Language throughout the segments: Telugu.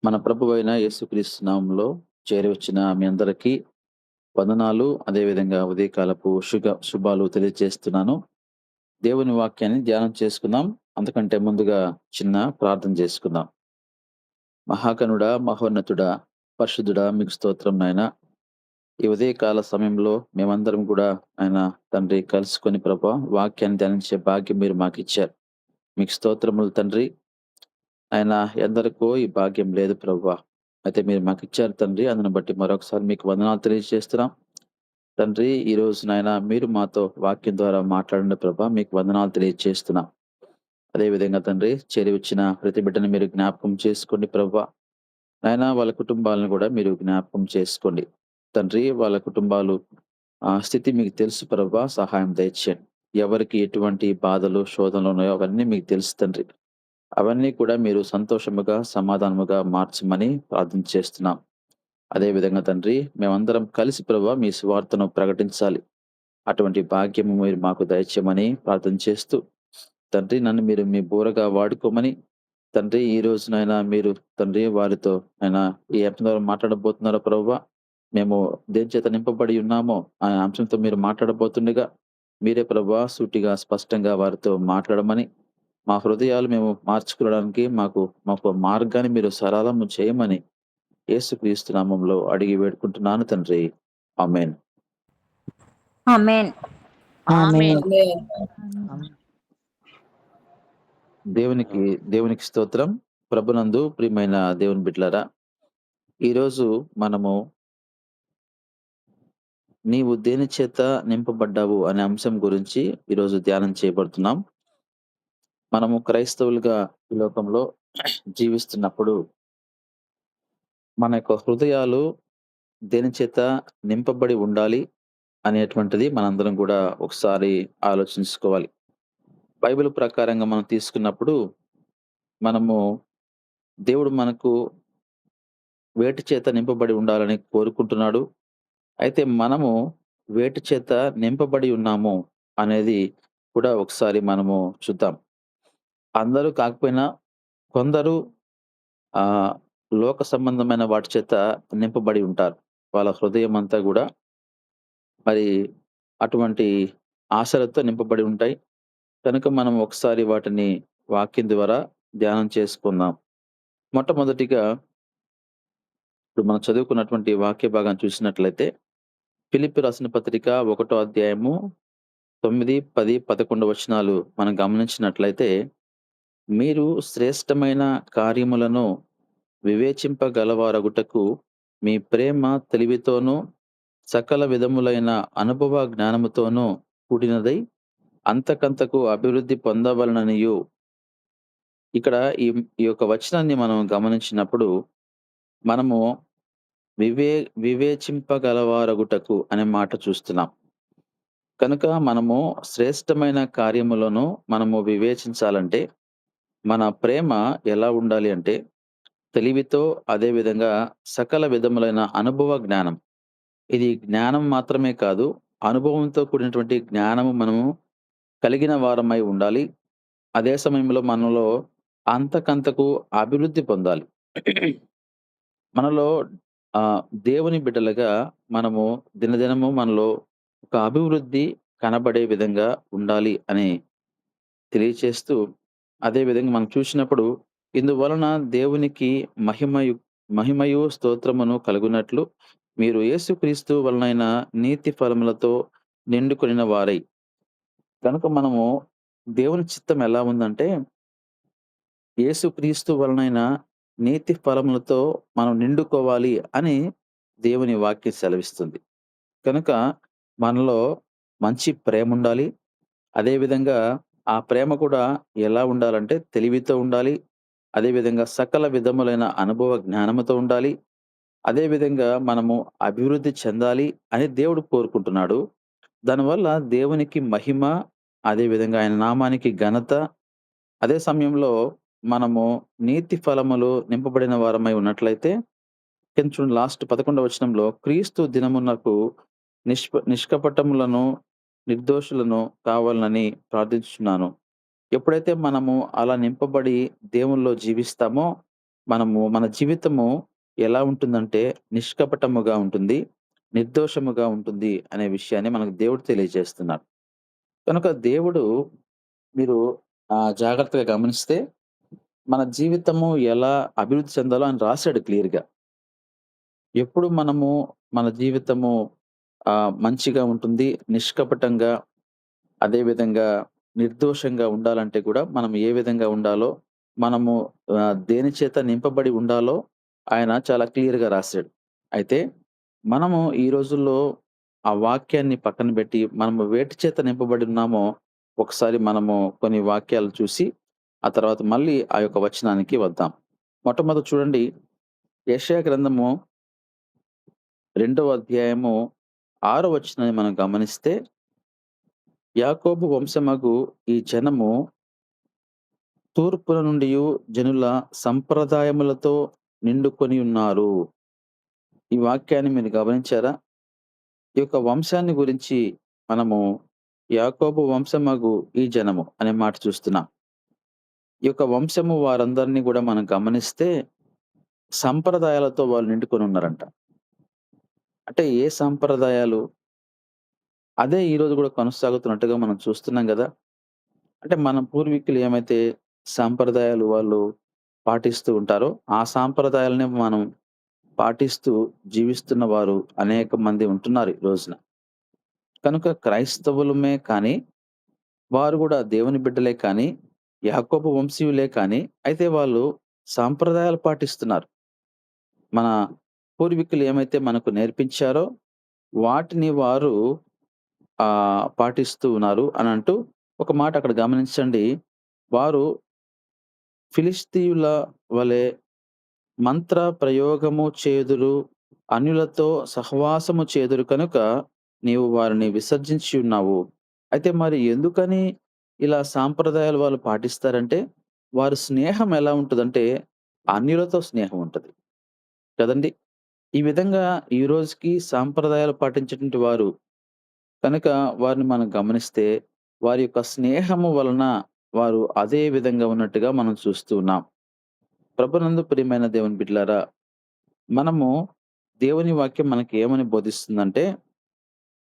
మన ప్రభువైన యేసుక్రీస్తు నామంలో చేరి వచ్చిన మీ అందరికీ వందనాలు. అదేవిధంగా ఉదయకాలపు శుభాలు తెలియజేస్తున్నాను. దేవుని వాక్యాన్ని ధ్యానం చేసుకుందాం. అంతకంటే ముందుగా చిన్న ప్రార్థన చేసుకుందాం. మహాగణుడా, మహోన్నతుడా, పరిశుద్ధుడా, మీకు స్తోత్రం నాయన. ఈ ఉదయకాల సమయంలో మేమందరం కూడా ఆయన తండ్రి కలుసుకొని ప్రభా వాక్యాన్ని ధ్యానించే భాగ్యం మీరు మాకిచ్చారు. మీకు స్తోత్రములు తండ్రి. ఆయన ఎందరికో ఈ భాగ్యం లేదు ప్రభువా. అయితే మీరు మాకిచ్చారు తండ్రి. అందును బట్టి మరొకసారి మీకు వందనాలు తెలియజేస్తున్నాం. తండ్రి, ఈ రోజు నాయన మీరు మాతో వాక్యం ద్వారా మాట్లాడండి ప్రభా. మీకు వందనాలు తెలియజేస్తున్నాం. అదే విధంగా తండ్రి, చేరి వచ్చిన ప్రతి బిడ్డని మీరు జ్ఞాపకం చేసుకోండి ప్రభా. నాయన వాళ్ళ కుటుంబాలను కూడా మీరు జ్ఞాపకం చేసుకోండి. తండ్రి, వాళ్ళ కుటుంబాలు స్థితి మీకు తెలుసు ప్రభా. సహాయం దయచేయండి. ఎవరికి ఎటువంటి బాధలు, శోధనలు ఉన్నాయో అవన్నీ మీకు తెలుసు తండ్రి. అవన్నీ కూడా మీరు సంతోషముగా, సమాధానముగా మార్చమని ప్రార్థన చేస్తున్నాం. అదే విధంగా తండ్రి, మేమందరం కలిసి ప్రభువా మీ సువార్తను ప్రకటించాలి. అటువంటి భాగ్యము మీరు మాకు దయచేయమని ప్రార్థన చేస్తూ, తండ్రి నన్ను మీరు మీ బూరగా వాడుకోమని, తండ్రి ఈ రోజునైనా మీరు తండ్రి వారితో ఆయన ఏ అంశం ద్వారా మాట్లాడబోతున్నారో ప్రభువా, మేము దేని చేత నింపబడి ఉన్నామో ఆ అంశంతో మీరు మాట్లాడబోతుండగా, మీరే ప్రభువా సూటిగా, స్పష్టంగా వారితో మాట్లాడమని, మా హృదయాలు మేము మార్చుకోవడానికి మాకు మార్గాన్ని మీరు సరళము చేయమని యేసుక్రీస్తు నామంలో అడిగి వేడుకుంటున్నాను తండ్రి. ఆమేన్. ఆమేన్. ఆమేన్. దేవునికి దేవునికి స్తోత్రం. ప్రభునందు ప్రియమైన దేవుని బిడ్డలారా, ఈరోజు మనము నీవు దేని చేత నింపబడ్డావు అనే అంశం గురించి ఈరోజు ధ్యానం చేయబడుతున్నాం. మనము క్రైస్తవులుగా ఈ లోకంలో జీవిస్తున్నప్పుడు మన యొక్క హృదయాలు దేని చేత నింపబడి ఉండాలి అనేటువంటిది మనందరం కూడా ఒకసారి ఆలోచించుకోవాలి. బైబిల్ ప్రకారంగా మనం తీసుకున్నప్పుడు మనము దేవుడు మనకు వేటి చేత నింపబడి ఉండాలని కోరుకుంటున్నాడు. అయితే మనము వేటి చేత నింపబడి ఉన్నాము అనేది కూడా ఒకసారి మనము చూద్దాం. అందరూ కాకపోయినా కొందరు ఆహ్, లోక సంబంధమైన వాటి చేత నింపబడి ఉంటారు. వాళ్ళ హృదయం అంతా గూడా మరి అటువంటి ఆశలతో నింపబడి ఉంటాయి. కనుక మనం ఒకసారి వాటిని వాక్యం ద్వారా ధ్యానం చేసుకుందాం. మొట్టమొదటిగా ఇప్పుడు మనం చదువుకున్నటువంటి వాక్య భాగాన్ని చూసినట్లయితే ఫిలిప్పి రాసిన పత్రిక 1 అధ్యాయము 9, 10, 11 వచనాలు మనం గమనించినట్లయితే, మీరు శ్రేష్టమైన కార్యములను వివేచింపగలవారగుటకు మీ ప్రేమ తెలివితోనూ సకల విధములైన అనుభవ జ్ఞానముతోనూ కూడినదై అంతకంతకు అభివృద్ధి పొందవలననియు. ఇక్కడ ఈ ఈ యొక్క వచనాన్ని మనం గమనించినప్పుడు మనము వివే వివేచింపగలవారగుటకు అనే మాట చూస్తున్నాం. కనుక మనము శ్రేష్టమైన కార్యములను మనము వివేచించాలంటే మన ప్రేమ ఎలా ఉండాలి అంటే తెలివితో, అదే విధంగా సకల విధములైన అనుభవ జ్ఞానం. ఇది జ్ఞానం మాత్రమే కాదు, అనుభవంతో కూడినటువంటి జ్ఞానము మనము కలిగిన వారమై ఉండాలి. అదే సమయంలో మనలో అంతకంతకు అభివృద్ధి పొందాలి. మనలో దేవుని బిడ్డలుగా మనము దినదినము మనలో ఒక అభివృద్ధి కనబడే విధంగా ఉండాలి అని తెలియచేస్తూ, అదే విధంగా మనం చూసినప్పుడు ఇందువలన దేవునికి మహిమయు స్తోత్రమును కలుగునట్లు మీరు యేసుక్రీస్తు వలనైన నీతి ఫలములతో నిండుకొనిన వారై. కనుక మనము దేవుని చిత్తం ఎలా ఉందంటే యేసుక్రీస్తు వలనైన నీతి ఫలములతో మనం నిండుకోవాలి అని దేవుని వాక్యం సెలవిస్తుంది. కనుక మనలో మంచి ప్రేమ ఉండాలి. అదే విధంగా ఆ ప్రేమ కూడా ఎలా ఉండాలంటే తెలివితో ఉండాలి. అదే విధంగా సకల విధములైన అనుభవ జ్ఞానముతో ఉండాలి. అదే విధంగా మనము అభివృద్ధి చెందాలి అని దేవుడు కోరుకుంటున్నాడు. దానివల్ల దేవునికి మహిమ, అదే విధంగా ఆయన నామానికి ఘనత, అదే సమయంలో మనము నీతి ఫలములు నింపబడిన వారమై ఉన్నట్లయితే కింద చూడండి లాస్ట్ 11వ వచనంలో క్రీస్తు దినమునకు నిష్కపటములను నిర్దోషులను కావాలని ప్రార్థించుచున్నాను. ఎప్పుడైతే మనము అలా నింపబడి దేవునిలో జీవిస్తామో మన జీవితము ఎలా ఉంటుందంటే నిష్కపటముగా ఉంటుంది, నిర్దోషముగా ఉంటుంది అనే విషయాన్ని మనకు దేవుడు తెలియజేస్తున్నాడు. కనుక దేవుడు మీరు జాగ్రత్తగా గమనిస్తే మన జీవితము ఎలా అభివృద్ధి చెందాలో ఆయన రాసాడు క్లియర్‌గా. ఎప్పుడు మనము మన జీవితము మంచిగా ఉంటుంది, నిష్కపటంగా, అదే విధంగా నిర్దోషంగా ఉండాలంటే కూడా మనం ఏ విధంగా ఉండాలో, మనము దేని చేత నింపబడి ఉండాలో ఆయన చాలా క్లియర్‌గా రాసాడు. అయితే మనము ఈ రోజుల్లో ఆ వాక్యాన్ని పక్కన పెట్టి మనము వేటి చేత నింపబడి ఉన్నామో ఒకసారి మనము కొన్ని వాక్యాలు చూసి, ఆ తర్వాత మళ్ళీ ఆ యొక్క వచనానికి వద్దాం. మొట్టమొదట చూడండి, యెషయా గ్రంథము 2వ అధ్యాయము 6వ వచనాన్ని మనం గమనిస్తే, యాకోబు వంశమగు ఈ జనము తూర్పున నుండియు జనుల సంప్రదాయములతో నిండుకొని ఉన్నారు. ఈ వాక్యాన్ని మీరు గమనించారా? ఈ యొక్క వంశాన్ని గురించి మనము యాకోబు వంశమగు ఈ జనము అనే మాట చూస్తున్నాం. ఈ యొక్క వంశము వారందరిని గూడా మనం గమనిస్తే సంప్రదాయాలతో వాళ్ళు నిండుకొని ఉన్నారంట. అంటే ఏ సంప్రదాయాలు? అదే ఈరోజు గూడా కొనసాగుతున్నట్టుగా మనం చూస్తున్నాం గదా! అంటే మన పూర్వీకులు ఏమైతే సాంప్రదాయాలు వాళ్ళు పాటిస్తూ ఉంటారో, ఆ సాంప్రదాయాలనే మనం పాటిస్తూ జీవిస్తున్న వారు అనేక మంది ఉంటున్నారు ఈ రోజున. కనుక క్రైస్తవులమే కానీ, వారు గూడా దేవుని బిడ్డలే కానీ, యాకోబు వంశీయులే కానీ, అయితే వాళ్ళు సాంప్రదాయాలు పాటిస్తున్నారు. మన పూర్వీకులు ఏమైతే మనకు నేర్పించారో, వాటిని వారు పాటిస్తూ ఉన్నారు అనంటూ ఒక మాట అక్కడ గమనించండి. వారు ఫిలిష్తీయుల వలె మంత్ర ప్రయోగము చేదురు, అన్యులతో సహవాసము చేదురు కనుక నీవు వారిని విసర్జించి ఉన్నావు. అయితే మరి ఎందుకని ఇలా సాంప్రదాయాలు వాళ్ళు పాటిస్తారంటే, వారి స్నేహం ఎలా ఉంటదంటే, అన్యులతో స్నేహం ఉంటది. కదండీ! ఈ విధంగా ఈ రోజుకి సాంప్రదాయాలు పాటించేటువంటి వారు కనుక వారిని మనం గమనిస్తే, వారి యొక్క స్నేహము వలన వారు అదే విధంగా ఉన్నట్టుగా మనం చూస్తూ ఉన్నాం. ప్రభునందు ప్రియమైన దేవుని బిడ్డలారా, మనము దేవుని వాక్యం మనకి ఏమని బోధిస్తుందంటే,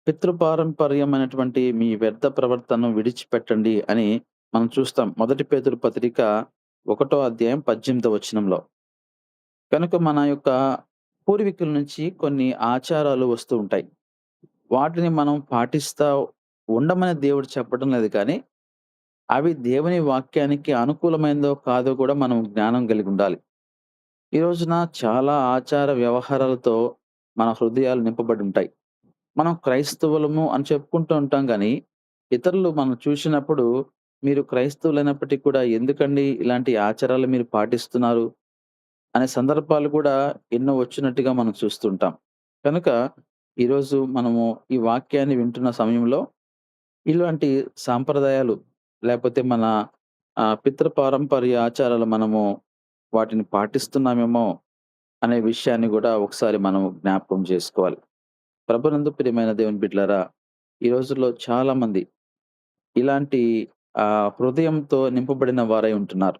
పితృపారంపర్యమైనటువంటి మీ వ్యర్థ ప్రవర్తనను విడిచిపెట్టండి అని మనం చూస్తాం. మొదటి పేతురు పత్రిక 1 అధ్యాయం 18 వచనంలో. కనుక మన యొక్క పూర్వీకుల నుంచి కొన్ని ఆచారాలు వస్తూ ఉంటాయి. వాటిని మనం పాటిస్తా ఉండమని దేవుడు చెప్పడం లేదు కానీ, అవి దేవుని వాక్యానికి అనుకూలమైనదో కాదో కూడా మనం జ్ఞానం కలిగి ఉండాలి. ఈ రోజున చాలా ఆచార వ్యవహారాలతో మన హృదయాలు నింపబడి ఉంటాయి. మనం క్రైస్తవులము అని చెప్పుకుంటూ ఉంటాం గానీ, ఇతరులు మనం చూసినప్పుడు, మీరు క్రైస్తవులైనప్పటికీ కూడా ఎందుకండి ఇలాంటి ఆచారాలు మీరు పాటిస్తున్నారు? అనే సందర్భాలు కూడా ఎన్నో వచ్చినట్టుగా మనం చూస్తుంటాం. కనుక ఈరోజు మనము ఈ వాక్యాన్ని వింటున్న సమయంలో ఇలాంటి సాంప్రదాయాలు లేపోతే మన పితృపారంపర్య ఆచారాలు మనము వాటిని పాటిస్తున్నామేమో అనే విషయాన్ని గూడా ఒకసారి మనం జ్ఞాపకం జేసుకోవాలి. ప్రభునందు ప్రియమైన దేవుని బిడ్డలారా, ఈ రోజుల్లో చాలామంది ఇలాంటి హృదయంతో నింపబడిన వారై ఉంటున్నారు.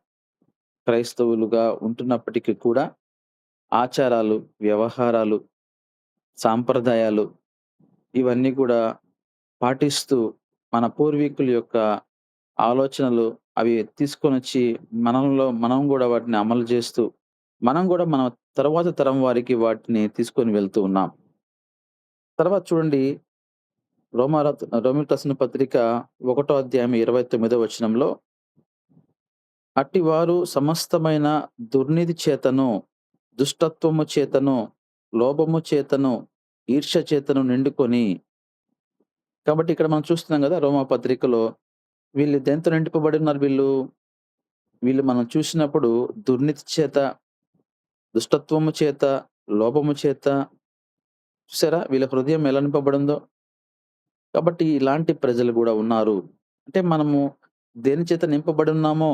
క్రైస్తవులుగా ఉంటున్నప్పటికీ కూడా ఆచారాలు, వ్యవహారాలు, సాంప్రదాయాలు ఇవన్నీ కూడా పాటిస్తూ మన పూర్వీకుల యొక్క ఆలోచనలు అవి తీసుకొనొచ్చి మనం గూడా వాటిని అమలు జేస్తూ, మనం గూడా మన తరువాత తరం వారికి వాటిని తీసుకొని వెళ్తూ ఉన్నాం. తర్వాత చూడండి, రోమీయులకు రాసిన పత్రిక 1 అధ్యాయం 29 వచనంలో, అట్టివారు సమస్తమైన దుర్నీతి చేతను, దుష్టత్వము చేతను, లోభము చేతను, ఈర్ష్య చేతను నిండుకొని. కాబట్టి ఇక్కడ మనం చూస్తున్నాం గదా! రోమా పత్రికలో వీళ్ళు దేనితో నింపబడి ఉన్నారు వీళ్ళు? వీళ్ళు మనం చూసినప్పుడు దుర్నీతి చేత, దుష్టత్వము చేత, లోభము చేత చూసారా? వీళ్ళ హృదయం ఎలా నింపబడిందో? కాబట్టి ఇలాంటి ప్రజలు గూడా ఉన్నారు. అంటే మనము దేని చేత నింపబడి ఉన్నామో,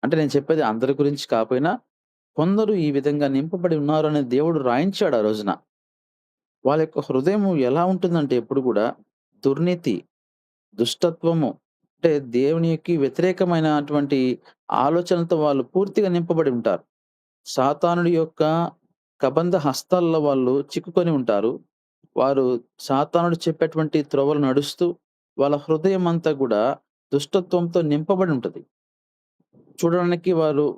అంటే నేను చెప్పేది అందరి గురించి కాపోయినా, కొందరు ఈ విధంగా నింపబడి ఉన్నారు అని దేవుడు రాయించాడు ఆ రోజున. వాళ్ళ యొక్క హృదయము ఎలా ఉంటుందంటే ఎప్పుడు గూడా దుర్నీతి, దుష్టత్వము, అంటే దేవునికి వ్యతిరేకమైనటువంటి ఆలోచనలతో వాళ్ళు పూర్తిగా నింపబడి ఉంటారు. సాతానుడి యొక్క కబంధ హస్తాల్లో వాళ్ళు చిక్కుకొని ఉంటారు. వారు సాతానుడు చెప్పేటువంటి త్రోవలు నడుస్తూ, వాళ్ళ హృదయమంతా గూడా దుష్టత్వంతో నింపబడి ఉంటది. చూడడానికి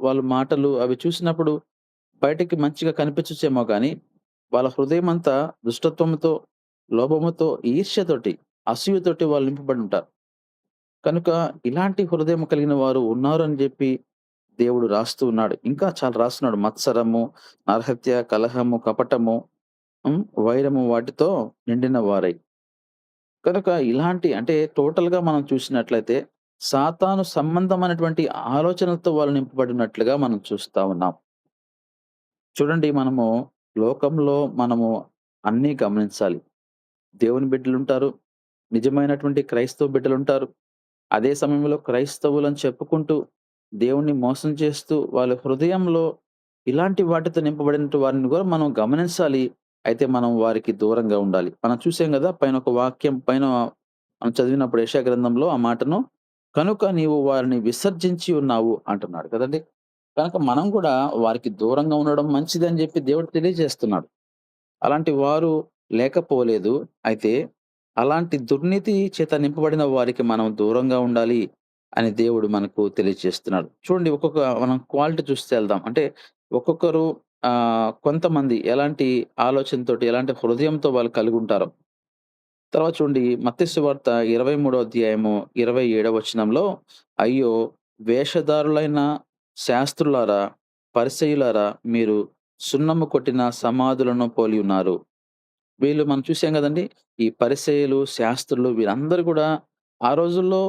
వాళ్ళ మాటలు అవి చూసినప్పుడు బయటికి మంచిగా కనిపించచ్చేమో గానీ, వాళ్ళ హృదయమంతా దుష్టత్వంతో, లోభముతో, ఈర్ష్యతోటి, అసూయతోటి వాళ్ళు నింపబడి ఉంటారు. కనుక ఇలాంటి హృదయం కలిగిన వారు ఉన్నారు అని జెప్పి దేవుడు రాస్తూ ఉన్నాడు. ఇంకా చాలా రాస్తున్నాడు. మత్సరము, నరహత్య, కలహము, కపటము, వైరము వాటితో నిండిన వారై. కనుక ఇలాంటి అంటే టోటల్‌గా మనం చూసినట్లయితే సాతాను సంబంధమైనటువంటి ఆలోచనలతో వాళ్ళు నింపబడినట్లుగా మనం చూస్తా ఉన్నాం. చూడండి లోకంలో మనము అన్నీ గమనించాలి. దేవుని బిడ్డలుంటారు. నిజమైనటువంటి క్రైస్తవ బిడ్డలుంటారు. అదే సమయంలో క్రైస్తవులని చెప్పుకుంటూ, దేవుణ్ణి మోసం చేస్తూ, వాళ్ళ హృదయంలో ఇలాంటి వాటితో నింపబడినటు వారిని గూడా మనం గమనించాలి. అయితే మనం వారికి దూరంగా ఉండాలి. మనం చూసాం గదా! పైన ఒక వాక్యం పైన మనం చదివినప్పుడు యెషయా గ్రంథంలో ఆ మాటను, "కనుక నీవు వారిని విసర్జించి ఉన్నావు" అంటున్నాడు కదండీ! కనుక మనం గూడా వారికి దూరంగా ఉండడం మంచిదని జెప్పి దేవుడు తెలియజేస్తున్నాడు. అలాంటి వారు లేకపోలేదు. అయితే అలాంటి దుర్నీతి చేత నింపబడిన వారికి మనం దూరంగా ఉండాలి అని దేవుడు మనకు తెలియజేస్తున్నాడు. చూడండి మనం క్వాలిటీ చూస్తే ఎళ్దాం. అంటే ఒక్కొక్కరు కొంతమంది ఎలాంటి ఆలోచనతోటి, ఎలాంటి హృదయంతో వాళ్ళు కలిగుంటారో. తర్వాత చూడండి మత్తయి సువార్త 23 అధ్యాయము 27 వచనంలో, "అయ్యో! వేషధారులైన శాస్త్రులారా, పరిసయ్యులారా మీరు సున్నము కొట్టిన సమాధులను పోలి ఉన్నారు." వీళ్ళు మనం చూసాం గదండీ! ఈ పరిసయ్యులు, శాస్త్రులు వీరందరూ గూడా ఆ రోజుల్లో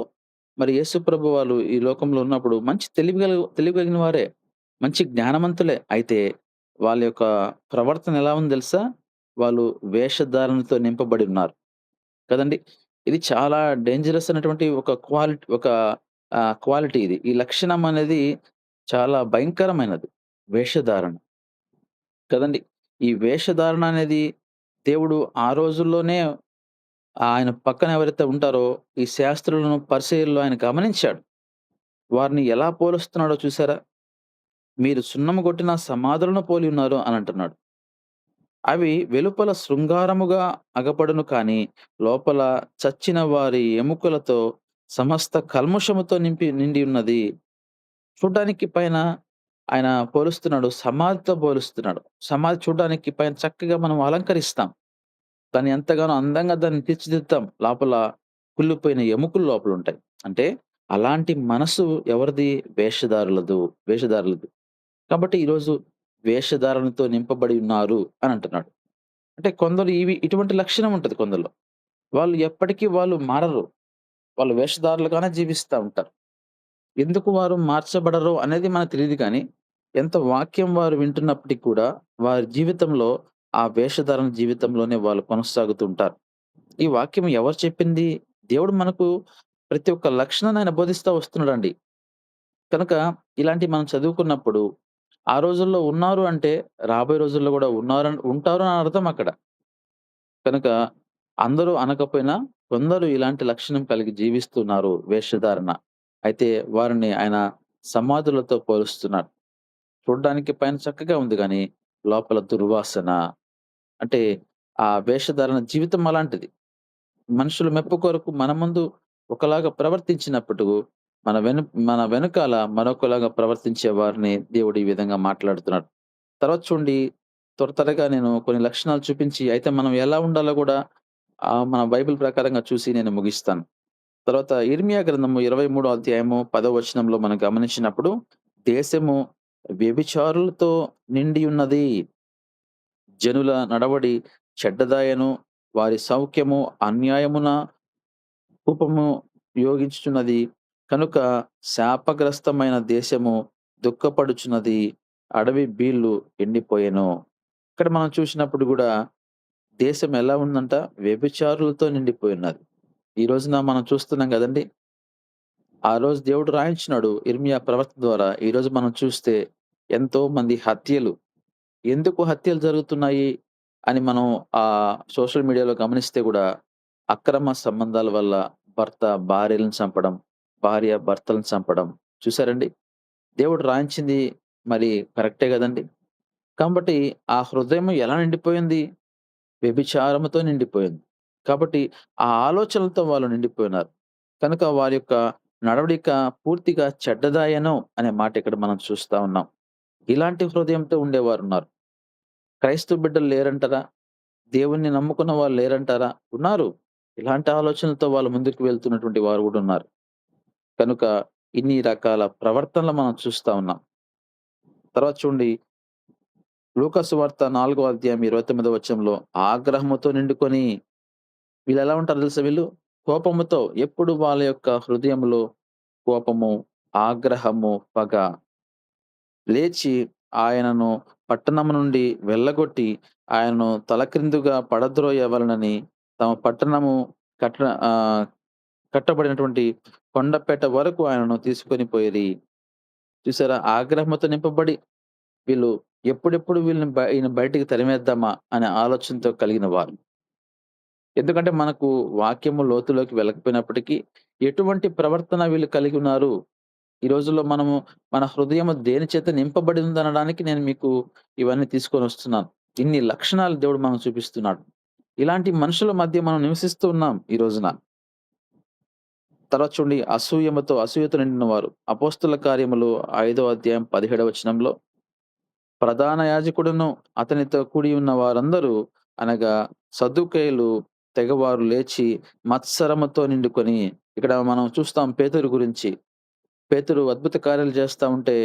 మరి యేసుప్రభు వాళ్ళు ఈ లోకంలో ఉన్నప్పుడు మంచి తెలివి కలిగిన వారే. మంచి జ్ఞానవంతులే. అయితే వాళ్ళ యొక్క ప్రవర్తన ఎలా ఉందో తెలుసా? వాళ్ళు వేషధారణతో నింపబడి ఉన్నారు. కదండీ! ఇది చాలా డేంజరస్ అయినటువంటి క్వాలిటీ ఇది. ఈ లక్షణం అనేది చాలా భయంకరమైనది. వేషధారణ. కదండీ! ఈ వేషధారణ అనేది దేవుడు ఆ రోజుల్లోనే ఆయన పక్కన ఎవరైతే ఉంటారో, ఈ శాస్త్రులను, పరిసయ్యులను ఆయన గమనించాడు. వారిని ఎలా పోలుస్తున్నాడో చూసారా? మీరు సున్నము కొట్టిన సమాధులను పోలి ఉన్నారు అని అంటున్నాడు. అవి వెలుపల శృంగారముగా అగపడును కానీ, లోపల చచ్చిన వారి ఎముకలతో సమస్త కల్మషముతో నిండి ఉన్నది. చూడ్డానికి పైన ఆయన పోలుస్తున్నాడు. సమాధితో పోలుస్తున్నాడు. సమాధి చూడ్డానికి పైన చక్కగా మనం అలంకరిస్తాం. దాన్ని ఎంతగానో అందంగా దాన్ని తీర్చిదిద్దుతాం. లోపల కుళ్ళిపోయిన ఎముకలు లోపలుంటాయి. అంటే అలాంటి మనసు ఎవరిది? వేషధారులది. కాబట్టి ఈరోజు వేషధారణతో నింపబడి ఉన్నారు అని అంటున్నాడు. అంటే కొందరు ఇటువంటి లక్షణం ఉంటది కొందరిలో. వాళ్ళు ఎప్పటికీ వాళ్ళు మారరు. వాళ్ళు వేషధారులుగానే జీవిస్తా ఉంటారు. ఎందుకు వారు మార్చబడరో అనేది మనకు తెలీదు కానీ, ఎంత వాక్యం వారు వింటున్నప్పటికి కూడా, వారి జీవితంలో ఆ వేషధారణ జీవితంలోనే వాళ్ళు కొనసాగుతూ ఉంటారు. ఈ వాక్యం ఎవరు చెప్పింది? దేవుడు మనకు ప్రతి ఒక్క లక్షణాన్ని ఆయన బోధిస్తా వస్తున్నాడండి. కనుక ఇలాంటివి మనం చదువుకున్నప్పుడు, ఆ రోజుల్లో ఉన్నారు అంటే, రాబోయే రోజుల్లో గూడా ఉంటారు అని అర్థం అక్కడ. కనుక అందరూ అనకపోయినా, కొందరు ఇలాంటి లక్షణం కలిగి జీవిస్తున్నారు వేషధారణ. అయితే వారిని ఆయన సమాధులతో పోలుస్తున్నాడు. చూడ్డానికి పైన చక్కగా ఉంది గానీ, లోపల దుర్వాసన. అంటే ఆ వేషధారణ జీవితం అలాంటిది. మనుషుల మెప్పు కొరకు మన ముందు ఒకలాగా ప్రవర్తించినప్పుడు, మన వెను మన వెనకాల మరొకలాగా ప్రవర్తించే వారిని దేవుడు ఈ విధంగా మాట్లాడుతున్నాడు. తర్వాత చూడండి త్వరగా నేను కొన్ని లక్షణాలు చూపించి, అయితే మనం ఎలా ఉండాలో గూడా మన బైబిల్ ప్రకారంగా చూసి నేను ముగిస్తాను. తర్వాత ఇర్మియా గ్రంథము 23 అధ్యాయము 10 వచనంలో మనం గమనించినప్పుడు, దేశము వ్యభిచారులతో నిండి ఉన్నది. జనుల నడవడి చెడ్డదాయను. వారి సౌఖ్యము అన్యాయమున ఉపయోగించుచున్నది. కనుక శాపగ్రస్తమైన దేశము దుఃఖపడుచున్నది. అడవి బీళ్ళు ఎండిపోయెను. ఇక్కడ మనం చూసినప్పుడు గూడా దేశం ఎలా ఉందంట? వ్యభిచారులతో నిండిపోయున్నది. ఈ రోజున మనం చూస్తున్నాం గదండీ! ఆ రోజు దేవుడు రాయించినాడు ఇర్మియా ప్రవక్త ద్వారా. ఈరోజు మనం చూస్తే ఎంతో మంది హత్యలు. ఎందుకు హత్యలు జరుగుతున్నాయి అని మనం సోషల్ మీడియాలో గమనిస్తే గూడా అక్రమ సంబంధాల వల్ల భర్త భార్యలను చంపడం, భార్య భర్తలను చంపడం. చూసారండి? దేవుడు రాయించింది మరి కరెక్టే గదండీ! కాబట్టి ఆ హృదయం ఎలా నిండిపోయింది? వ్యభిచారముతో నిండిపోయింది. కాబట్టి ఆ ఆలోచనలతో వాళ్ళు నిండిపోయినారు. కనుక వారి యొక్క నడవడిక పూర్తిగా చెడ్డదాయను అనే మాట ఇక్కడ మనం చూస్తా ఉన్నాం. ఇలాంటి హృదయంతో ఉండేవారున్నారు. క్రైస్తవ బిడ్డలు లేరంటారా? దేవుణ్ణి నమ్ముకున్న వాళ్ళు లేరంటారా? ఉన్నారు. ఇలాంటి ఆలోచనలతో వాళ్ళు ముందుకు వెళ్తున్నటువంటి వారు గూడా ఉన్నారు. కనుక ఇన్ని రకాల ప్రవర్తనలు మనం చూస్తా ఉన్నాం. తర్వాత చూడండి, లూకా సువార్త 4 అధ్యాయం 29 వచనంలో ఆగ్రహముతో నిండుకొని వీళ్ళెలా ఉంటారో తెలుసా వీళ్ళు? కోపముతో ఎప్పుడు వాళ్ళ యొక్క హృదయంలో కోపము, ఆగ్రహము, పగ లేచి ఆయనను పట్టణము నుండి వెళ్ళగొట్టి ఆయనను తలక్రిందుగా పడద్రోయవలెనని తమ పట్టణము కట్ట ఆహ్, కట్టబడినటువంటి కొండపేట వరకు ఆయనను తీసుకొని పోయిరి. చూసారా? ఆగ్రహంతో నింపబడి వీళ్ళు ఎప్పుడెప్పుడు ఈయన బయటికి తరిమేద్దామా అనే ఆలోచనతో కలిగిన వారు. ఎందుకంటే మనకు వాక్యము లోతులోకి వెళ్ళకపోయినప్పటికీ ఎటువంటి ప్రవర్తన వీళ్ళు కలిగి ఉన్నారు. ఈ రోజుల్లో మనము మన హృదయము దేని చేత నింపబడి ఉందనడానికి నేను మీకు ఇవన్నీ తీసుకొనొస్తున్నాను. ఇన్ని లక్షణాలు దేవుడు మనకు చూపిస్తున్నాడు. ఇలాంటి మనుషుల మధ్య మనం నివసిస్తూ ఉన్నాం ఈ రోజున. తర్వాత చూడండి, అసూయతో నిండిన వారు. అపోస్తల కార్యములు 5 అధ్యాయం 17 వచనంలో ప్రధాన యాజకుడును అతనితో కూడి ఉన్న వారందరూ అనగా సద్దూకయ్యులు తెగవారు లేచి మత్సరముతో నిండుకొని, ఇక్కడ మనం చూస్తాం పేతురు గురించి. పేతురు అద్భుత కార్యాలు చేస్తా ఉంటే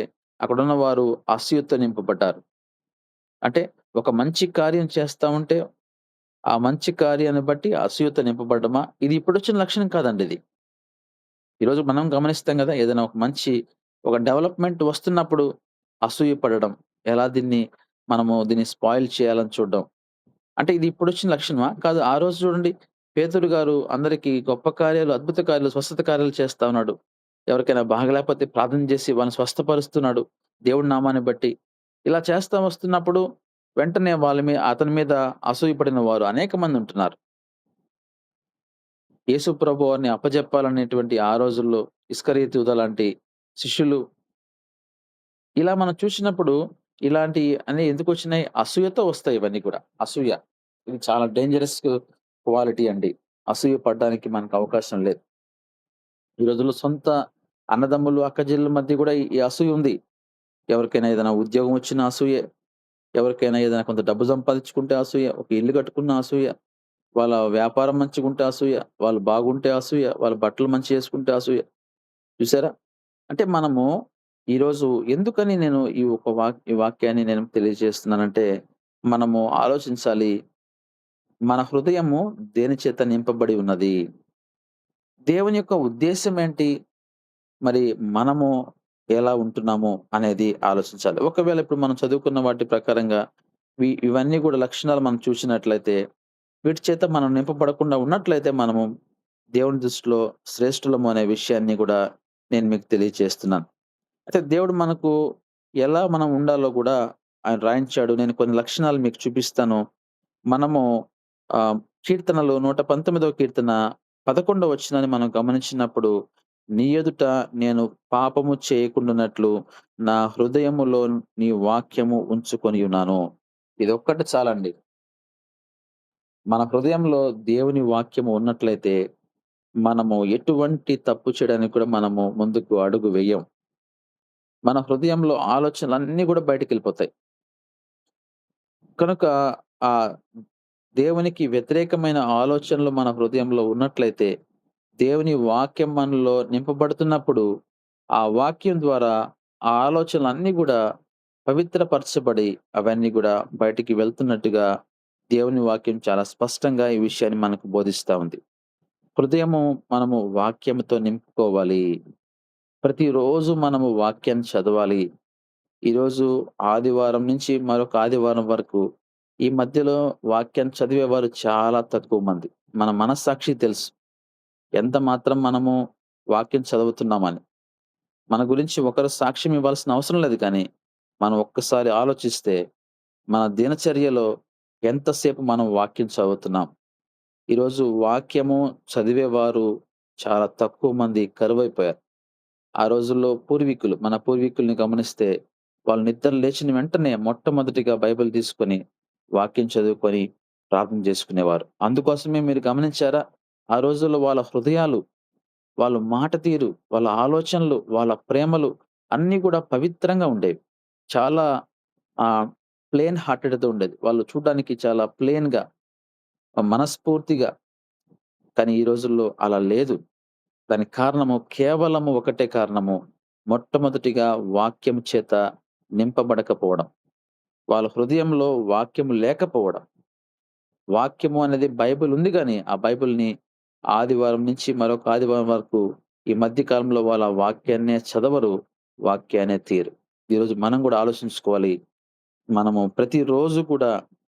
అక్కడున్న వారు అసూయతో నింపబడ్డారు. అంటే ఒక మంచి కార్యం చేస్తా ఉంటే ఆ మంచి కార్యాన్ని బట్టి అసూయతో నింపబడ్డమా? ఇది ఇప్పుడొచ్చిన లక్షణం కాదండి ఇది. ఈరోజు మనం గమనిస్తాం గదా! ఏదైనా ఒక డెవలప్‌మెంట్ వస్తున్నప్పుడు అసూయ పడడం. ఎలా దీన్ని స్పాయిల్ చేయాలని చూడడం. అంటే ఇది ఇప్పుడొచ్చిన లక్షణమా? కాదు. ఆ రోజు చూడండి, పేతురు గారు అందరికి గొప్ప కార్యాలు, అద్భుత కార్యాలు, స్వస్థత కార్యాలు చేస్తా ఉన్నాడు. ఎవరికైనా బాగలేకపోతే ప్రార్థన చేసి వాళ్ళని స్వస్థపరుస్తున్నాడు. దేవుడి నామాన్ని బట్టి. ఇలా చేస్తా వస్తున్నప్పుడు వెంటనే అతని మీద అసూయ పడిన వారు అనేక మంది ఉంటున్నారు. యేసు ప్రభువారిని అప్పజెప్పాలనేటువంటి ఆ రోజుల్లో ఇస్కరియోతు యూదా లాంటి శిష్యులు, ఇలా మనం చూసినప్పుడు ఇలాంటియి అన్నీ ఎందుకొచ్చినాయి? అసూయతో వస్తాయి ఇవన్నీ కూడా. అసూయ. ఇది చాలా డేంజరస్ క్వాలిటీ అండి. అసూయ పడడానికి మనకు అవకాశం లేదు. ఈ రోజుల్లో సొంత అన్నదమ్ములు, అక్కచెల్లెల మధ్య గూడా ఈ అసూయ ఉంది. ఎవరికైనా ఏదైనా ఉద్యోగం వచ్చిన అసూయే. ఎవరికైనా ఏదైనా కొంత డబ్బు సంపాదించుకుంటే అసూయ. ఒక ఇల్లు కట్టుకున్న అసూయ. వాళ్ళ వ్యాపారం మంచిగుంటే అసూయ. వాళ్ళు బాగుంటే అసూయ. వాళ్ళ బట్టలు మంచిగేసుకుంటే అసూయ. చూసారా? అంటే మనము ఈరోజు ఎందుకని నేను ఈ వాక్యాన్ని నేను తెలియజేస్తున్నానంటే, మనము ఆలోచించాలి. మన హృదయము దేని చేత నింపబడి ఉన్నది? దేవుని యొక్క ఉద్దేశ్యం ఏంటి? మరి మనము ఎలా ఉంటున్నాము అనేది ఆలోచించాలి. ఒకవేళ ఇప్పుడు మనం చదువుకున్న వాటి ప్రకారంగా ఇవన్నీ గూడా లక్షణాలు మనం చూసినట్లయితే, వీటి చేత మనం నింపబడకుండా ఉన్నట్లయితే మనము దేవుని దృష్టిలో శ్రేష్ఠులము అనే విషయాన్ని గూడా నేను మీకు తెలియజేస్తున్నాను. అయితే దేవుడు మనకు ఎలా మనం ఉండాలో గూడా ఆయన రాయించాడు. నేను కొన్ని లక్షణాలు మీకు చూపిస్తాను. మనము ఆహ్, కీర్తనలు 119వ కీర్తన 11వ వచనాన్ని మనం గమనించినప్పుడు, నీ ఎదుట నేను పాపము చేయకుండునట్లు నా హృదయములో నీ వాక్యము ఉంచుకొనియున్నాను. ఇదొక్కటి చాలండి. మన హృదయంలో దేవుని వాక్యము ఉన్నట్లయితే, మనము ఎటువంటి తప్పు చేయడానికి కూడా మనము ముందుకు అడుగు వెయ్యం. మన హృదయంలో ఆలోచనలన్నీ గూడా బయటికెళ్ళిపోతాయి. కనుక ఆహ్, దేవునికి వ్యతిరేకమైన ఆలోచనలు మన హృదయంలో ఉన్నట్లయితే, దేవుని వాక్యం మనలో నింపబడుతున్నప్పుడు, ఆ వాక్యం ద్వారా ఆ ఆలోచనలన్నీ గూడా పవిత్రపరచబడి, అవన్నీ గూడా బయటికి వెళ్తున్నట్టుగా దేవుని వాక్యం చాలా స్పష్టంగా ఈ విషయాన్ని మనకు బోధిస్తా ఉంది. హృదయము మనము వాక్యముతో నింపుకోవాలి. ప్రతిరోజు మనము వాక్యాన్ని చదవాలి. ఈరోజు ఆదివారం నుంచి మరొక ఆదివారం వరకు ఈ మధ్యలో వాక్యాన్ని చదివేవారు చాలా తక్కువ మంది. మన మనస్సాక్షికి తెలుసు. ఎంత మాత్రం మనము వాక్యం చదువుతున్నామని. మన గురించి ఒకరు సాక్ష్యం ఇవ్వాల్సిన అవసరం లేదు కానీ, మనం ఒక్కసారి ఆలోచిస్తే మన దినచర్యలో ఎంతసేపు మనం వాక్యం చదువుతున్నాం. ఈరోజు వాక్యము చదివేవారు చాలా తక్కువ మంది కరువైపోయారు. ఆ రోజుల్లో మన పూర్వీకుల్ని గమనిస్తే వాళ్ళు నిద్ర లేచిన వెంటనే మొట్టమొదటిగా బైబిల్ తీసుకొని, వాక్యం చదువుకొని, ప్రార్థన చేసుకునేవారు. అందుకోసమే మీరు గమనించారా? ఆ రోజుల్లో వాళ్ళ హృదయాలు, వాళ్ళ మాట తీరు, వాళ్ళ ఆలోచనలు, వాళ్ళ ప్రేమలు అన్నీ కూడా పవిత్రంగా ఉండేవి. చాలా ఆహ్, ప్లెయిన్ హార్టెడ్‌తో ఉండేది. వాళ్ళు చూడ్డానికి చాలా ప్లెయిన్‌గా, మనస్ఫూర్తిగా. కానీ ఈ రోజుల్లో అలా లేదు. దానికి కారణము కేవలము ఒకటే కారణము. మొట్టమొదటిగా వాక్యం చేత నింపబడకపోవడం. వాళ్ళ హృదయంలో వాక్యము లేకపోవడం. వాక్యము అనేది బైబిల్ ఉంది గానీ, ఆ బైబిల్‌ని ఆదివారం నుంచి మరొక ఆదివారం వరకు ఈ మధ్య కాలంలో వాళ్ళ వాక్యాన్నే చదవరు. వాక్యాన్నే తీయరు. ఈరోజు మనం గూడా ఆలోచించుకోవాలి. మనము ప్రతిరోజు కూడా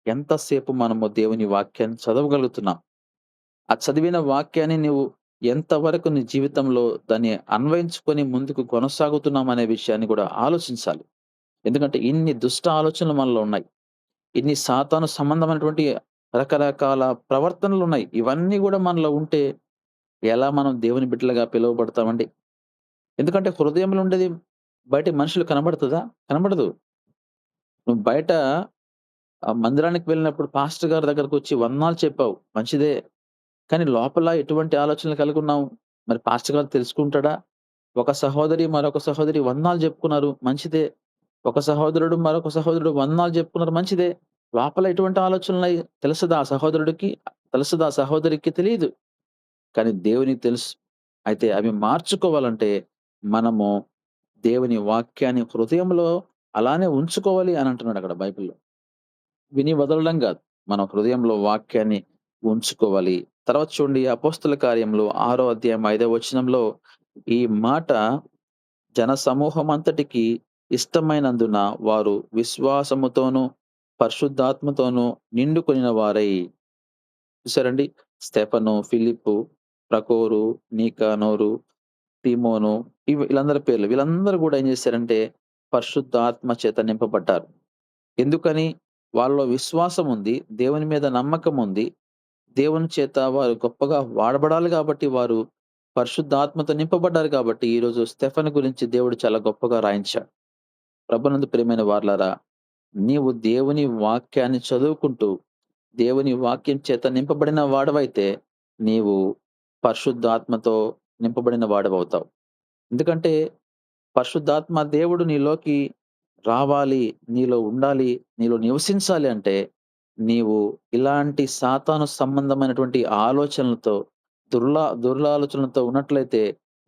ఎంతసేపు మనము దేవుని వాక్యాన్ని చదవగలుగుతున్నాం? ఆ చదివిన వాక్యాన్ని నువ్వు ఎంతవరకు నీ జీవితంలో దాన్ని అన్వయించుకొని ముందుకు కొనసాగుతున్నాం అనే విషయాన్ని కూడా ఆలోచించాలి. ఎందుకంటే ఇన్ని దుష్ట ఆలోచనలు మనలో ఉన్నాయి. ఇన్ని సాతాను సంబంధమైనటువంటి రకరకాల ప్రవర్తనలున్నాయి. ఇవన్నీ గూడా మనలో ఉంటే ఎలా మనం దేవుని బిడ్డలుగా పిలువబడతామండి? ఎందుకంటే హృదయంలో ఉండేది బయట మనుషులు కనబడుతదా? కనబడదు. నువ్వు బయట మందిరానికి వెళ్ళినప్పుడు పాస్టర్ గారి దగ్గరకొచ్చి వందనాలు చెప్పావు. మంచిదే. కానీ లోపల ఎటువంటి ఆలోచనలు కలిగున్నావు? మరి పాస్టర్ గారు తెలుసుకుంటాడా? ఒక సహోదరి, మరొక సహోదరి వందనాలు జెప్పుకున్నారు. మంచిదే. ఒక సహోదరుడు, మరొక సహోదరుడు వందనాలు జెప్పుకున్నారు. మంచిదే. లోపల ఎటువంటి ఆలోచనలున్నాయి తెలుసదా ఆ సహోదరుడికి? తెలుసదా ఆ సహోదరికి? తెలీదు. కానీ దేవునికి తెలుసు. అయితే అవి మార్చుకోవాలంటే మనము దేవుని వాక్యాన్ని హృదయంలో అలానే ఉంచుకోవాలి అని అంటున్నాడక్కడ బైబిల్‌లో. విని వదలడం గాదు. మన హృదయంలో వాక్యాన్ని ఉంచుకోవాలి. తర్వాత చూడండి అపోస్తల కార్యములు 6 అధ్యాయం 5 వచనంలో ఈ మాట జనసమూహమంతటికి ఇష్టమైనందున వారు విశ్వాసముతోనూ, పరిశుద్ధాత్మతోనూ నిండుకొనిన వారై చూసారండి. స్టెఫను, ఫిలిప్పు, ప్రకోరు, నీకానోరు, తిమోను వీళ్ళందరి పేర్లు. వీళ్ళందరూ గూడా ఏం జేశారంటే పరిశుద్ధాత్మ చేత నింపబడ్డారు. ఎందుకని? వాళ్ళలో విశ్వాసం ఉంది. దేవుని మీద నమ్మకం ఉంది. దేవుని చేత వారు గొప్పగా వాడబడాలి గాబట్టి వారు పరిశుద్ధాత్మతో నింపబడ్డారు కాబట్టి ఈరోజు స్టెఫను గురించి దేవుడు చాలా గొప్పగా రాయించాడు. ప్రభునందు ప్రియమైన వారలారా, నీవు దేవుని వాక్యాన్ని చదువుకుంటూ, దేవుని వాక్యం చేత నింపబడిన వాడవైతే, నీవు పరిశుద్ధాత్మతో నింపబడిన వాడవవుతావు. ఎందుకంటే, పరిశుద్ధాత్మ దేవుడు నీలోకి రావాలి, నీలో ఉండాలి, నీలో నివసించాలి అంటే, నీవు ఇలాంటి సాతాను సంబంధమైనటువంటి ఆలోచనలతో, దుర్లాలోచనలతో ఉన్నట్లయితే,